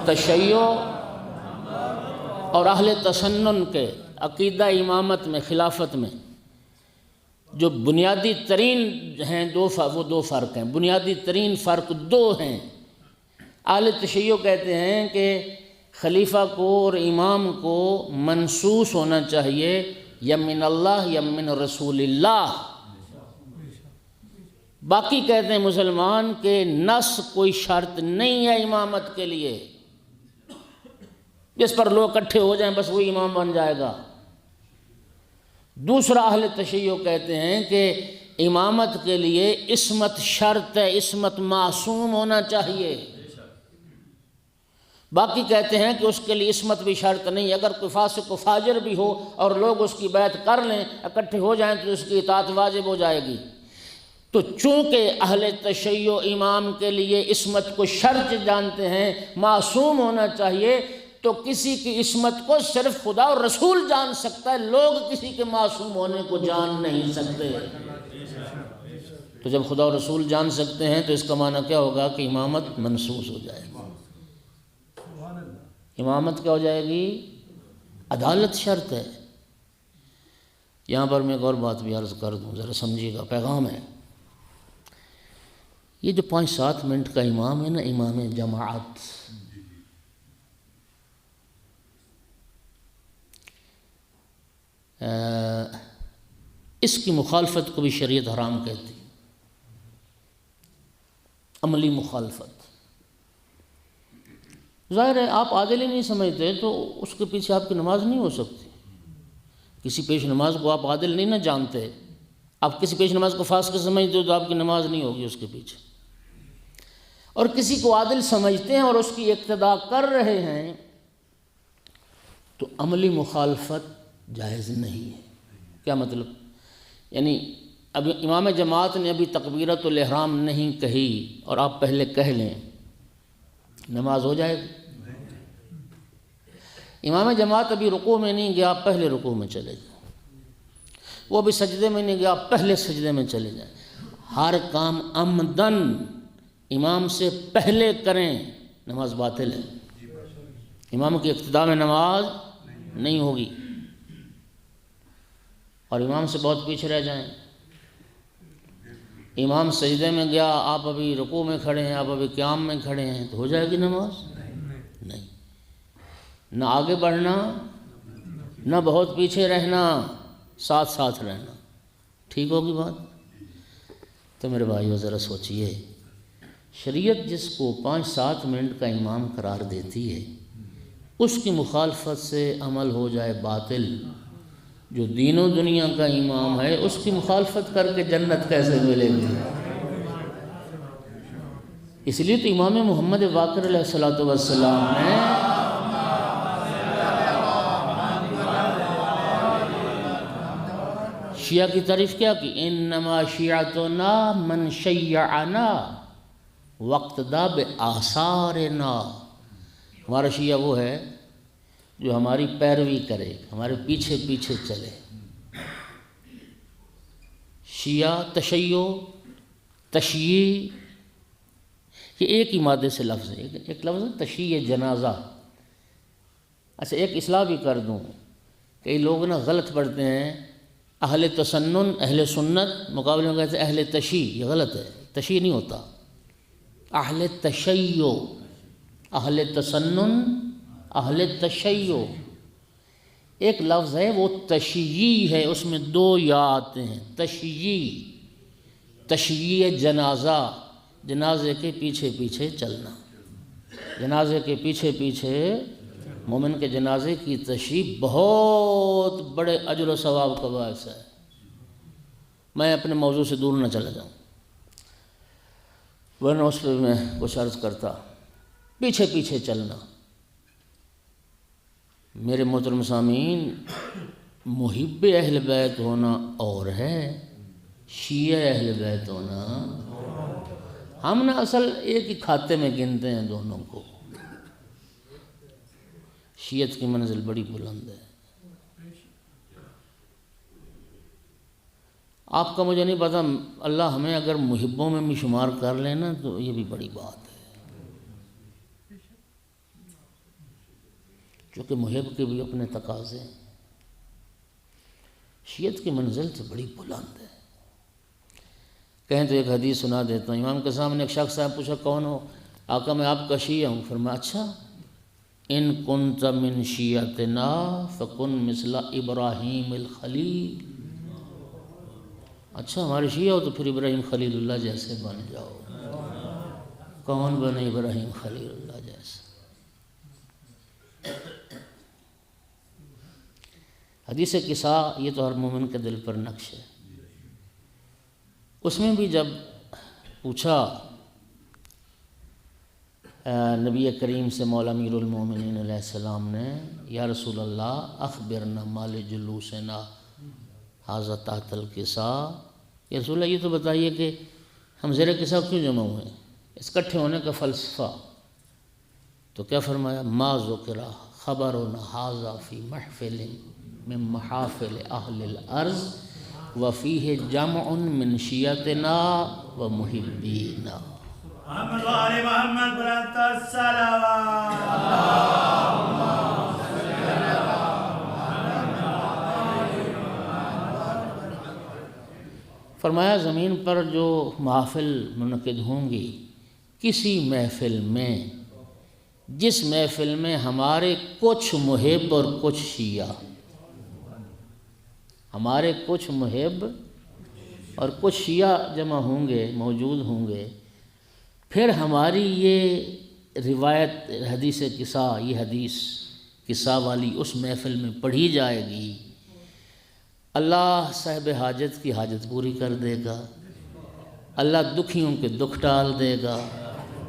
تشیع اور اہل تسنن کے عقیدہ امامت میں، خلافت میں جو بنیادی ترین ہیں وہ دو فرق ہیں، بنیادی ترین فرق 2 ہیں۔ اہل تشیع کہتے ہیں کہ خلیفہ کو اور امام کو منصوص ہونا چاہیے یا من اللہ یا من رسول اللہ۔ باقی کہتے ہیں مسلمان کہ نص کوئی شرط نہیں ہے امامت کے لیے، جس پر لوگ اکٹھے ہو جائیں بس وہی امام بن جائے گا۔ دوسرا اہل تشیع کہتے ہیں کہ امامت کے لیے عصمت شرط ہے، عصمت معصوم ہونا چاہیے۔ باقی کہتے ہیں کہ اس کے لیے عصمت بھی شرط نہیں، اگر کوئی فاسق و فاجر بھی ہو اور لوگ اس کی بیعت کر لیں، اکٹھے ہو جائیں تو اس کی اطاعت واجب ہو جائے گی۔ تو چونکہ اہل تشیع امام کے لیے عصمت کو شرط جانتے ہیں، معصوم ہونا چاہیے، تو کسی کی عصمت کو صرف خدا اور رسول جان سکتا ہے، لوگ کسی کے معصوم ہونے کو جان نہیں سکتے۔ تو جب خدا اور رسول جان سکتے ہیں تو اس کا معنی کیا ہوگا کہ امامت منصوص ہو جائے گی۔ امامت کیا ہو جائے گی؟ عدالت شرط ہے۔ یہاں پر میں ایک اور بات بھی عرض کر دوں، ذرا سمجھیے گا، پیغام ہے۔ یہ جو 5-7 منٹ کا امام ہے نا، امام جماعت، اس کی مخالفت کو بھی شریعت حرام کہتی، عملی مخالفت۔ ظاہر ہے آپ عادل ہی نہیں سمجھتے تو اس کے پیچھے آپ کی نماز نہیں ہو سکتی۔ کسی پیش نماز کو آپ عادل نہیں نہ جانتے، آپ کسی پیش نماز کو فاسق سمجھتے ہو تو آپ کی نماز نہیں ہوگی اس کے پیچھے۔ اور کسی کو عادل سمجھتے ہیں اور اس کی اقتداء کر رہے ہیں تو عملی مخالفت جائز نہیں ہے۔ کیا مطلب؟ یعنی ابھی امام جماعت نے ابھی تکبیرۃ الاحرام نہیں کہی اور آپ پہلے کہہ لیں، نماز ہو جائے گی؟ امام جماعت ابھی رکوع میں نہیں گیا، آپ پہلے رکوع میں چلے جائیں، وہ ابھی سجدے میں نہیں گیا، آپ پہلے سجدے میں چلے جائیں۔ ہر کام عمدن امام سے پہلے کریں، نماز باطل ہے، امام کی اقتداء میں نماز نہیں ہوگی، اور امام سے بہت پیچھے رہ جائیں۔ امام سجدے میں گیا، آپ ابھی رکوع میں کھڑے ہیں، آپ ابھی قیام میں کھڑے ہیں، تو ہو جائے گی نماز؟ نہیں۔ نہ آگے بڑھنا، نہ بہت پیچھے رہنا، ساتھ ساتھ رہنا، ٹھیک ہوگی بات؟ تو میرے بھائیو ذرا سوچئے، شریعت جس کو 5-7 منٹ کا امام قرار دیتی ہے، اس کی مخالفت سے عمل ہو جائے باطل، جو دین و دنیا کا امام ہے اس کی مخالفت کر کے جنت کیسے ملے گی؟ اس لیے تو امام محمد باقر علیہ السلام نے شیعہ کی تعریف کیا کی؟ انما شیعتنا من شیعنا واقتدى بآثارنا، ہمارا شیعہ وہ ہے جو ہماری پیروی کرے، ہمارے پیچھے پیچھے چلے۔ شیعہ، تشیع، تشییع، یہ ایک ہی مادے سے لفظ ہے، ایک لفظ ہے تشییع جنازہ۔ اچھا ایک اصلاح بھی کر دوں، کئی لوگ نا غلط پڑھتے ہیں، اہل تسنن اہل سنت مقابلے میں کہتے ہیں اہل تشیع، یہ غلط ہے، تشیع نہیں ہوتا، اہل تشیع، اہل تسنن اہل تشیع، ایک لفظ ہے وہ تشییع ہے، اس میں 2 یا آتے ہیں، تشییع، تشییع جنازہ، جنازے کے پیچھے پیچھے چلنا، جنازے کے پیچھے پیچھے، مومن کے جنازے کی تشییع بہت بڑے اجر و ثواب کا باعث ہے۔ میں اپنے موضوع سے دور نہ چلا جاؤں، ورنہ اس پہ میں کچھ عرض کرتا۔ پیچھے پیچھے چلنا، میرے محترم سامعین، محب اہل بیت ہونا اور ہے، شیعہ اہل بیت ہونا، ہم نے اصل ایک ہی کھاتے میں گنتے ہیں دونوں کو۔ شیعت کی منزل بڑی بلند ہے، آپ کا مجھے نہیں پتا، اللہ ہمیں اگر محبوں میں بھی شمار کر لینا تو یہ بھی بڑی بات ہے، کیونکہ محب کے بھی اپنے تقاضے ہیں۔ شیعت کی منزل تو بڑی بلند ہے، کہیں تو ایک حدیث سنا دیتا ہوں۔ امام کے سامنے ایک شخص صاحب پوچھا کون ہو؟ آقا میں آپ کا شیعہ ہوں۔ فرمایا اچھا، ان کنت من شیعتنا فکن مثل ابراہیم الخلیل، اچھا ہمارے شیعہ ہو تو پھر ابراہیم خلیل اللہ جیسے بن جاؤ۔ کون بنے ابراہیم خلیل اللہ جیسے؟ حدیث قصہ یہ تو ہر مومن کے دل پر نقش ہے۔ اس میں بھی جب پوچھا نبی کریم سے مولا امیر المومنین علیہ السلام نے، یا رسول اللہ اخبرنا مال جلوسنا ھذا تحت القصاء، یا رسول اللہ یہ تو بتائیے کہ ہم زیر قصاء کیوں جمع ہوئے ہیں، اس کٹھے ہونے کا فلسفہ۔ تو کیا فرمایا؟ ما ذکر خبرنا ھذا فی محفل من محافل اہل الارض وفیہ جمع من شیعتنا و محبینا۔ محمد و آل محمد بلند الصلوات۔ فرمایا زمین پر جو محافل منعقد ہوں گی، کسی محفل میں جس محفل میں ہمارے کچھ محب اور کچھ شیعہ، ہمارے کچھ محب اور کچھ شیعہ جمع ہوں گے، موجود ہوں گے، پھر ہماری یہ روایت حدیث قصہ، یہ حدیث قصہ والی اس محفل میں پڑھی جائے گی، اللہ صاحب حاجت کی حاجت پوری کر دے گا، اللہ دکھیوں کے دکھ ٹال دے گا،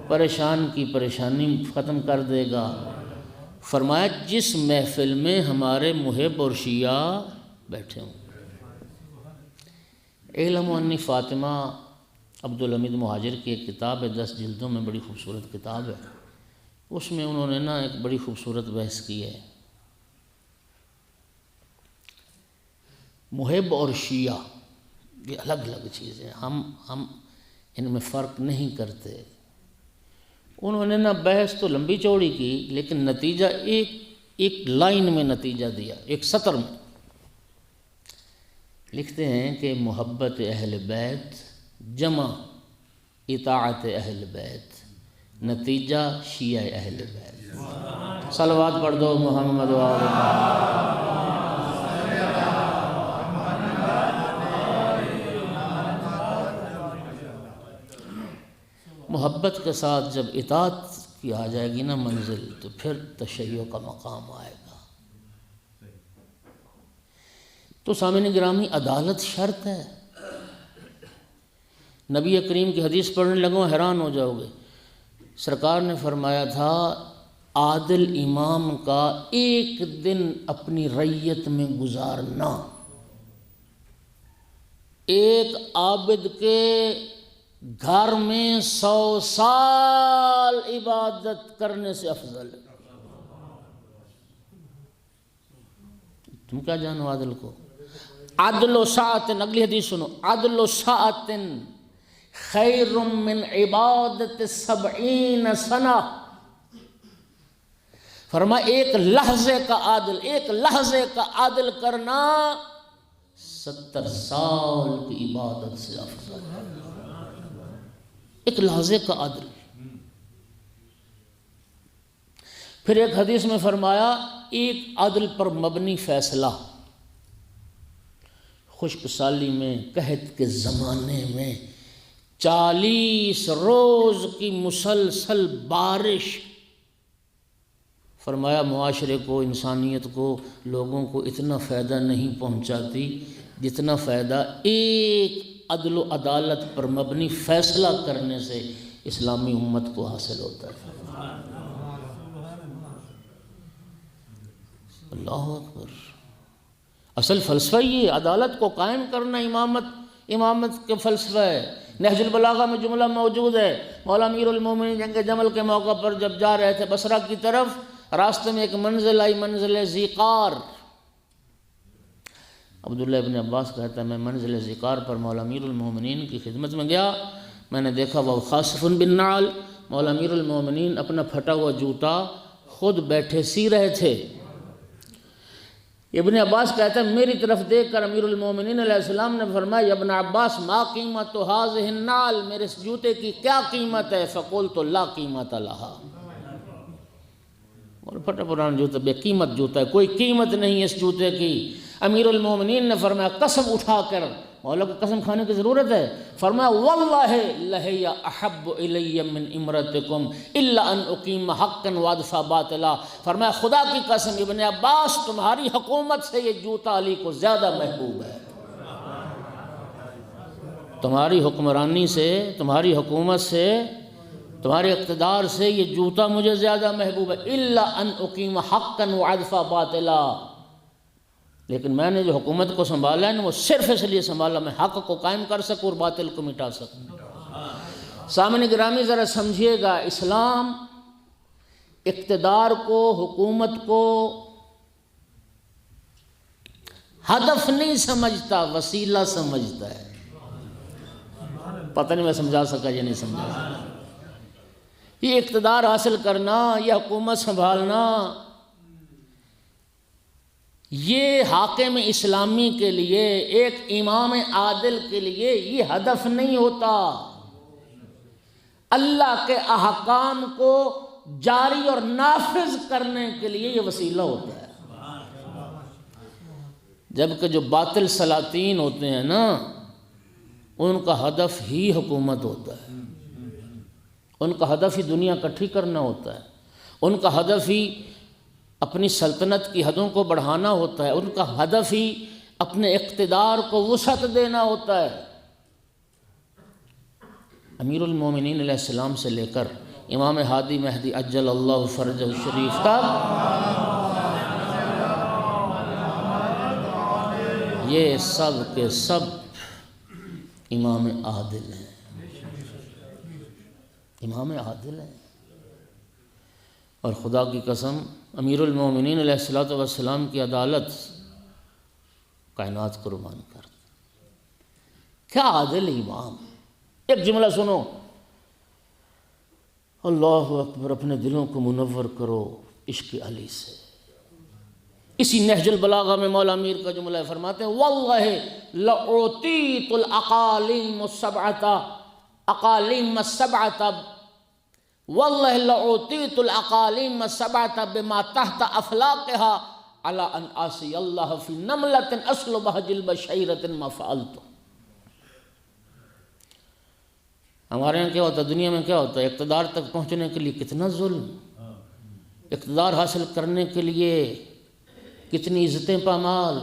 پریشان کی پریشانی ختم کر دے گا۔ فرمایا جس محفل میں ہمارے محب اور شیعہ بیٹھے ہوں، علم انی فاطمہ عبدالحمید مہاجر کی ایک کتاب ہے، 10 جلدوں میں، بڑی خوبصورت کتاب ہے. اس میں انہوں نے نا ایک بڑی خوبصورت بحث کی ہے. محب اور شیعہ یہ الگ الگ چیزیں، ہم ان میں فرق نہیں کرتے. انہوں نے نا بحث تو لمبی چوڑی کی، لیکن نتیجہ ایک لائن میں نتیجہ دیا، ایک سطر میں. لکھتے ہیں کہ محبت اہل بیت جمع اطاعت اہل بیت، نتیجہ شیعہ اہل بیت. صلوات پڑھ دو محمد و آل محمد. محبت کے ساتھ جب اطاعت کی آ جائے گی نا منزل، تو پھر تشیع کا مقام آئے گا. تو سامعین گرامی، عدالت شرط ہے. نبی کریم کی حدیث پڑھنے لگوں حیران ہو جاؤ گے. سرکار نے فرمایا تھا عادل امام کا ایک دن اپنی رعیت میں گزارنا ایک عابد کے گھر میں 100 سال عبادت کرنے سے افضل ہے. تم کیا جانو عادل کو؟ عدل و ساعتن، اگلی حدیث سنو، عدل و ساعتن خیر من عبادت 70 سنہ. فرما ایک لحظے کا عادل کرنا 70 سال کی عبادت سے افضل ہے. ایک لحظے کا عادل. پھر ایک حدیث میں فرمایا ایک عدل پر مبنی فیصلہ، خشک سالی میں، قحط کے زمانے میں 40 روز کی مسلسل بارش، فرمایا معاشرے کو، انسانیت کو، لوگوں کو اتنا فائدہ نہیں پہنچاتی جتنا فائدہ ایک عدل و عدالت پر مبنی فیصلہ کرنے سے اسلامی امت کو حاصل ہوتا ہے. اللہ اکبر. اصل فلسفہ یہ عدالت کو قائم کرنا امامت کے فلسفہ ہے. نہج البلاغہ میں جملہ موجود ہے. مولا امیر المومنین جنگ جمل کے موقع پر جب جا رہے تھے بصرہ کی طرف، راستے میں ایک منزل آئی، منزل ذیقار. عبداللہ ابن عباس کہتا ہے میں منزل ذیقار پر مولا امیر المومنین کی خدمت میں گیا. میں نے دیکھا وہ خاصف بالنعل، مولا امیر المومنین اپنا پھٹا ہوا جوتا خود بیٹھے سی رہے تھے. ابن عباس کہتا ہے میری طرف دیکھ کر امیر المومنین علیہ السلام نے فرمایا ابن عباس ما قیمت هذه النعل، میرے اس جوتے کی کیا قیمت ہے؟ فقلت لا قیمت لها. اور پھٹا پرانا جوتا بے قیمت جوتا ہے، کوئی قیمت نہیں اس جوتے کی. امیر المومنین نے فرمایا قسم اٹھا کر، مولا کو قسم کھانے کی ضرورت ہے، فرمایا واللہ لہی احب الی من امرتکم الا ان اقیم حقا وادفع باطلا. فرمایا خدا کی قسم ابن عباس تمہاری حکومت سے یہ جوتا علی کو زیادہ محبوب ہے. تمہاری حکمرانی سے، تمہاری حکومت سے، تمہارے اقتدار سے یہ جوتا مجھے زیادہ محبوب ہے. الا ان اقیم حقا وادفع باطلا. لیکن میں نے جو حکومت کو سنبھالا ہے نا وہ صرف اس لیے سنبھالا میں حق کو قائم کر سکوں اور باطل کو مٹا سکوں. سامعین گرامی ذرا سمجھیے گا، اسلام اقتدار کو، حکومت کو ہدف نہیں سمجھتا، وسیلہ سمجھتا ہے. پتہ نہیں میں سمجھا سکا یا نہیں سمجھا سکا. یہ اقتدار حاصل کرنا، یہ حکومت سنبھالنا، یہ حاکم اسلامی کے لیے، ایک امام عادل کے لیے یہ ہدف نہیں ہوتا. اللہ کے احکام کو جاری اور نافذ کرنے کے لیے یہ وسیلہ ہوتا ہے. جبکہ جو باطل سلاطین ہوتے ہیں نا، ان کا ہدف ہی حکومت ہوتا ہے، ان کا ہدف ہی دنیا اکٹھی کرنا ہوتا ہے، ان کا ہدف ہی اپنی سلطنت کی حدوں کو بڑھانا ہوتا ہے، ان کا ہدف ہی اپنے اقتدار کو وسعت دینا ہوتا ہے. امیر المومنین علیہ السلام سے لے کر امام ہادی مہدی عجل اللہ فرجہ الشریف تک یہ سب کے سب امام عادل ہیں، امام عادل ہیں۔ اور خدا کی قسم امیر المومنین علیہ الصلوۃ والسلام کی عدالت کائنات قربان کر، کیا عادل امام۔ ایک جملہ سنو، اللہ اکبر، اپنے دلوں کو منور کرو عشق علی سے۔ اسی نہج البلاغہ میں مولا امیر کا جملہ فرماتے ہیں واللہ لأعطیت الاقالیم السبعۃ واللہ لأعطیت الاقالیم السبعۃ بما تحت افلاقها علی ان آسی اللہ فی نملۃ اسلبہ جلب شعیرۃ ما فعلت۔ ہمارے یہاں کیا ہوتا ہے، دنیا میں کیا ہوتا ہے، اقتدار تک پہنچنے کے لیے کتنا ظلم، اقتدار حاصل کرنے کے لیے کتنی عزتیں پامال،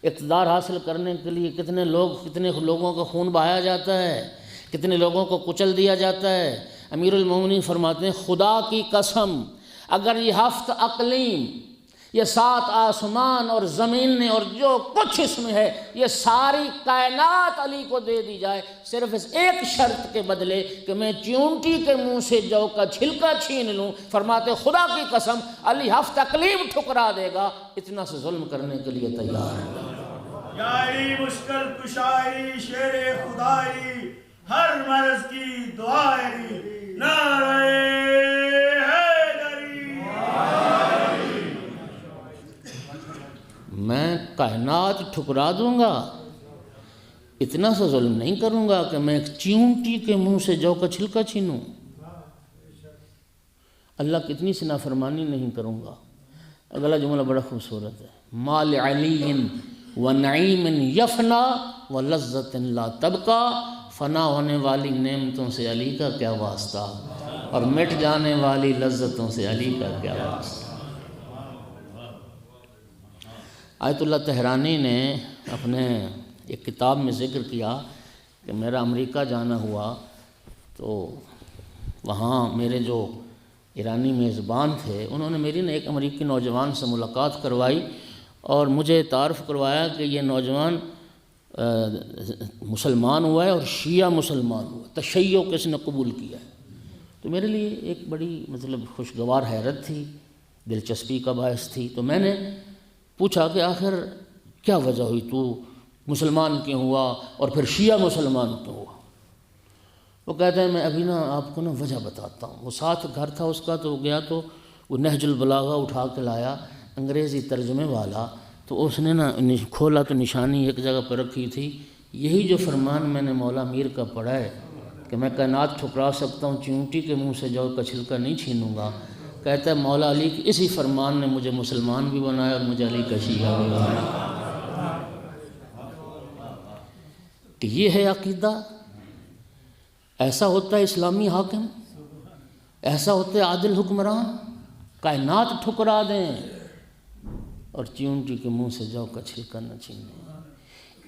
اقتدار حاصل کرنے کے لیے کتنے لوگوں کا خون بہایا جاتا ہے، کتنے لوگوں کو کچل دیا جاتا ہے۔ امیر المومنین فرماتے ہیں خدا کی قسم اگر یہ 7 اقلیم، یہ 7 آسمان اور زمین نے اور جو کچھ اس میں ہے، یہ ساری کائنات علی کو دے دی جائے صرف اس ایک شرط کے بدلے کہ میں چیونٹی کے منہ سے جو کا چھلکا چھین لوں، فرماتے خدا کی قسم علی 7 اقلیم ٹھکرا دے گا، اتنا سے ظلم کرنے کے لیے تیار ہے۔ یا علی مشکل کشائی، شیر خدائی، ہر مرض کی دعائی، نعرہ حیدری۔ میں کائنات ٹھکرا دوں گا، اتنا سا ظلم نہیں کروں گا کہ میں ایک چیونٹی کے منہ سے جو کا چھلکا چھینوں۔ اللہ کی اتنی سی نافرمانی نہیں کروں گا۔ اگلا جملہ بڑا خوبصورت ہے، مال علی و نعیم یفنا و لذت لا تبقا، فنا ہونے والی نعمتوں سے علی کا کیا واسطہ اور مٹ جانے والی لذتوں سے علی کا کیا واسطہ۔ آیت اللہ تہرانی نے اپنے ایک کتاب میں ذکر کیا کہ میرا امریکہ جانا ہوا تو وہاں میرے جو ایرانی میزبان تھے انہوں نے میری ایک امریکی نوجوان سے ملاقات کروائی اور مجھے تعارف کروایا کہ یہ نوجوان مسلمان ہوا ہے اور شیعہ مسلمان ہوا، تشیع کس نے قبول کیا ہے۔ تو میرے لیے ایک بڑی خوشگوار حیرت تھی، دلچسپی کا باعث تھی۔ تو میں نے پوچھا کہ آخر کیا وجہ ہوئی، تو مسلمان کیوں ہوا اور پھر شیعہ مسلمان کیوں ہوا؟ وہ کہتے ہیں میں ابھی آپ کو وجہ بتاتا ہوں۔ وہ ساتھ گھر تھا اس کا، تو وہ گیا تو وہ نہج البلاغہ اٹھا کے لایا، انگریزی ترجمے والا، تو اس نے کھولا تو نشانی ایک جگہ پر رکھی تھی، یہی جو فرمان میں نے مولا میر کا پڑھا ہے کہ میں کائنات ٹھکرا سکتا ہوں، چیونٹی کے منہ سے جو کا چھلکا نہیں چھینوں گا۔ کہتا ہے مولا علی کی اسی فرمان نے مجھے مسلمان بھی بنایا اور مجھے علی کا شیعہ بھی بنایا۔ کہ یہ ہے عقیدہ، ایسا ہوتا ہے اسلامی حاکم، ایسا ہوتا ہے عادل حکمران، کائنات ٹھکرا دیں اور چیونٹی کے منہ سے جو کا چھلکا نہ چھینیں۔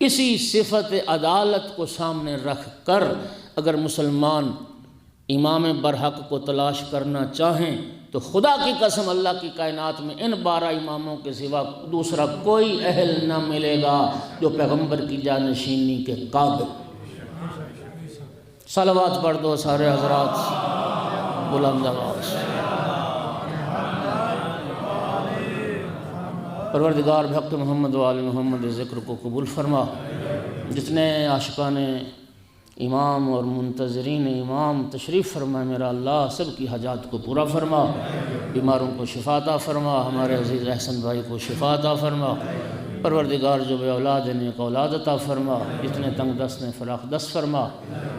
اسی صفت عدالت کو سامنے رکھ کر اگر مسلمان امام برحق کو تلاش کرنا چاہیں تو خدا کی قسم اللہ کی کائنات میں ان 12 اماموں کے سوا دوسرا کوئی اہل نہ ملے گا جو پیغمبر کی جانشینی کے قابل۔ صلوات پڑھ دو سارے حضرات بلند آواز سے۔ پروردگار بحق محمد و آل محمد ذکر کو قبول فرما۔ جتنے عاشقان امام اور منتظرین امام تشریف فرما میرا اللہ سب کی حاجات کو پورا فرما، بیماروں کو شفا عطا فرما، ہمارے عزیز احسن بھائی کو شفا عطا فرما۔ پروردگار جو بے اولاد ہیں نیک اولاد عطا فرما، جتنے تنگ دست ہیں فراخ دست فرما،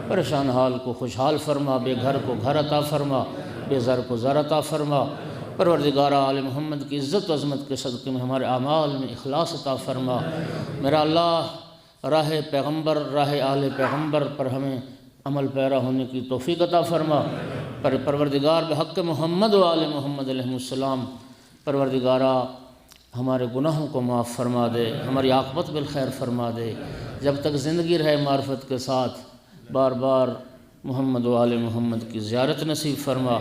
پریشان حال کو خوشحال فرما، بے گھر کو گھر عطا فرما، بے زر کو زر عطا فرما۔ پروردگار آل محمد کی عزت و عظمت کے صدقے میں ہمارے اعمال میں اخلاص عطا فرما۔ میرا اللہ راہ پیغمبر، راہ آل پیغمبر پر ہمیں عمل پیرا ہونے کی توفیق عطا فرما۔ پروردگار بحق محمد و آل محمد علیہ السلام، پروردگارہ ہمارے گناہوں کو معاف فرما دے، ہماری عاقبت بالخیر فرما دے۔ جب تک زندگی رہے معرفت کے ساتھ بار بار محمد و آل محمد کی زیارت نصیب فرما،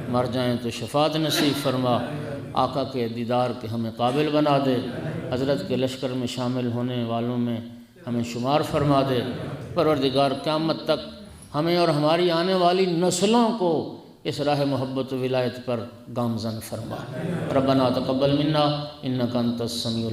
مر جائیں تو شفاعت نصیب فرما۔ آقا کے دیدار کے ہمیں قابل بنا دے، حضرت کے لشکر میں شامل ہونے والوں میں ہمیں شمار فرما دے۔ پروردگار قیامت تک ہمیں اور ہماری آنے والی نسلوں کو اس راہ محبت و ولایت پر گامزن فرما۔ ربنا تقبل منا انک انت السمیع العلیم۔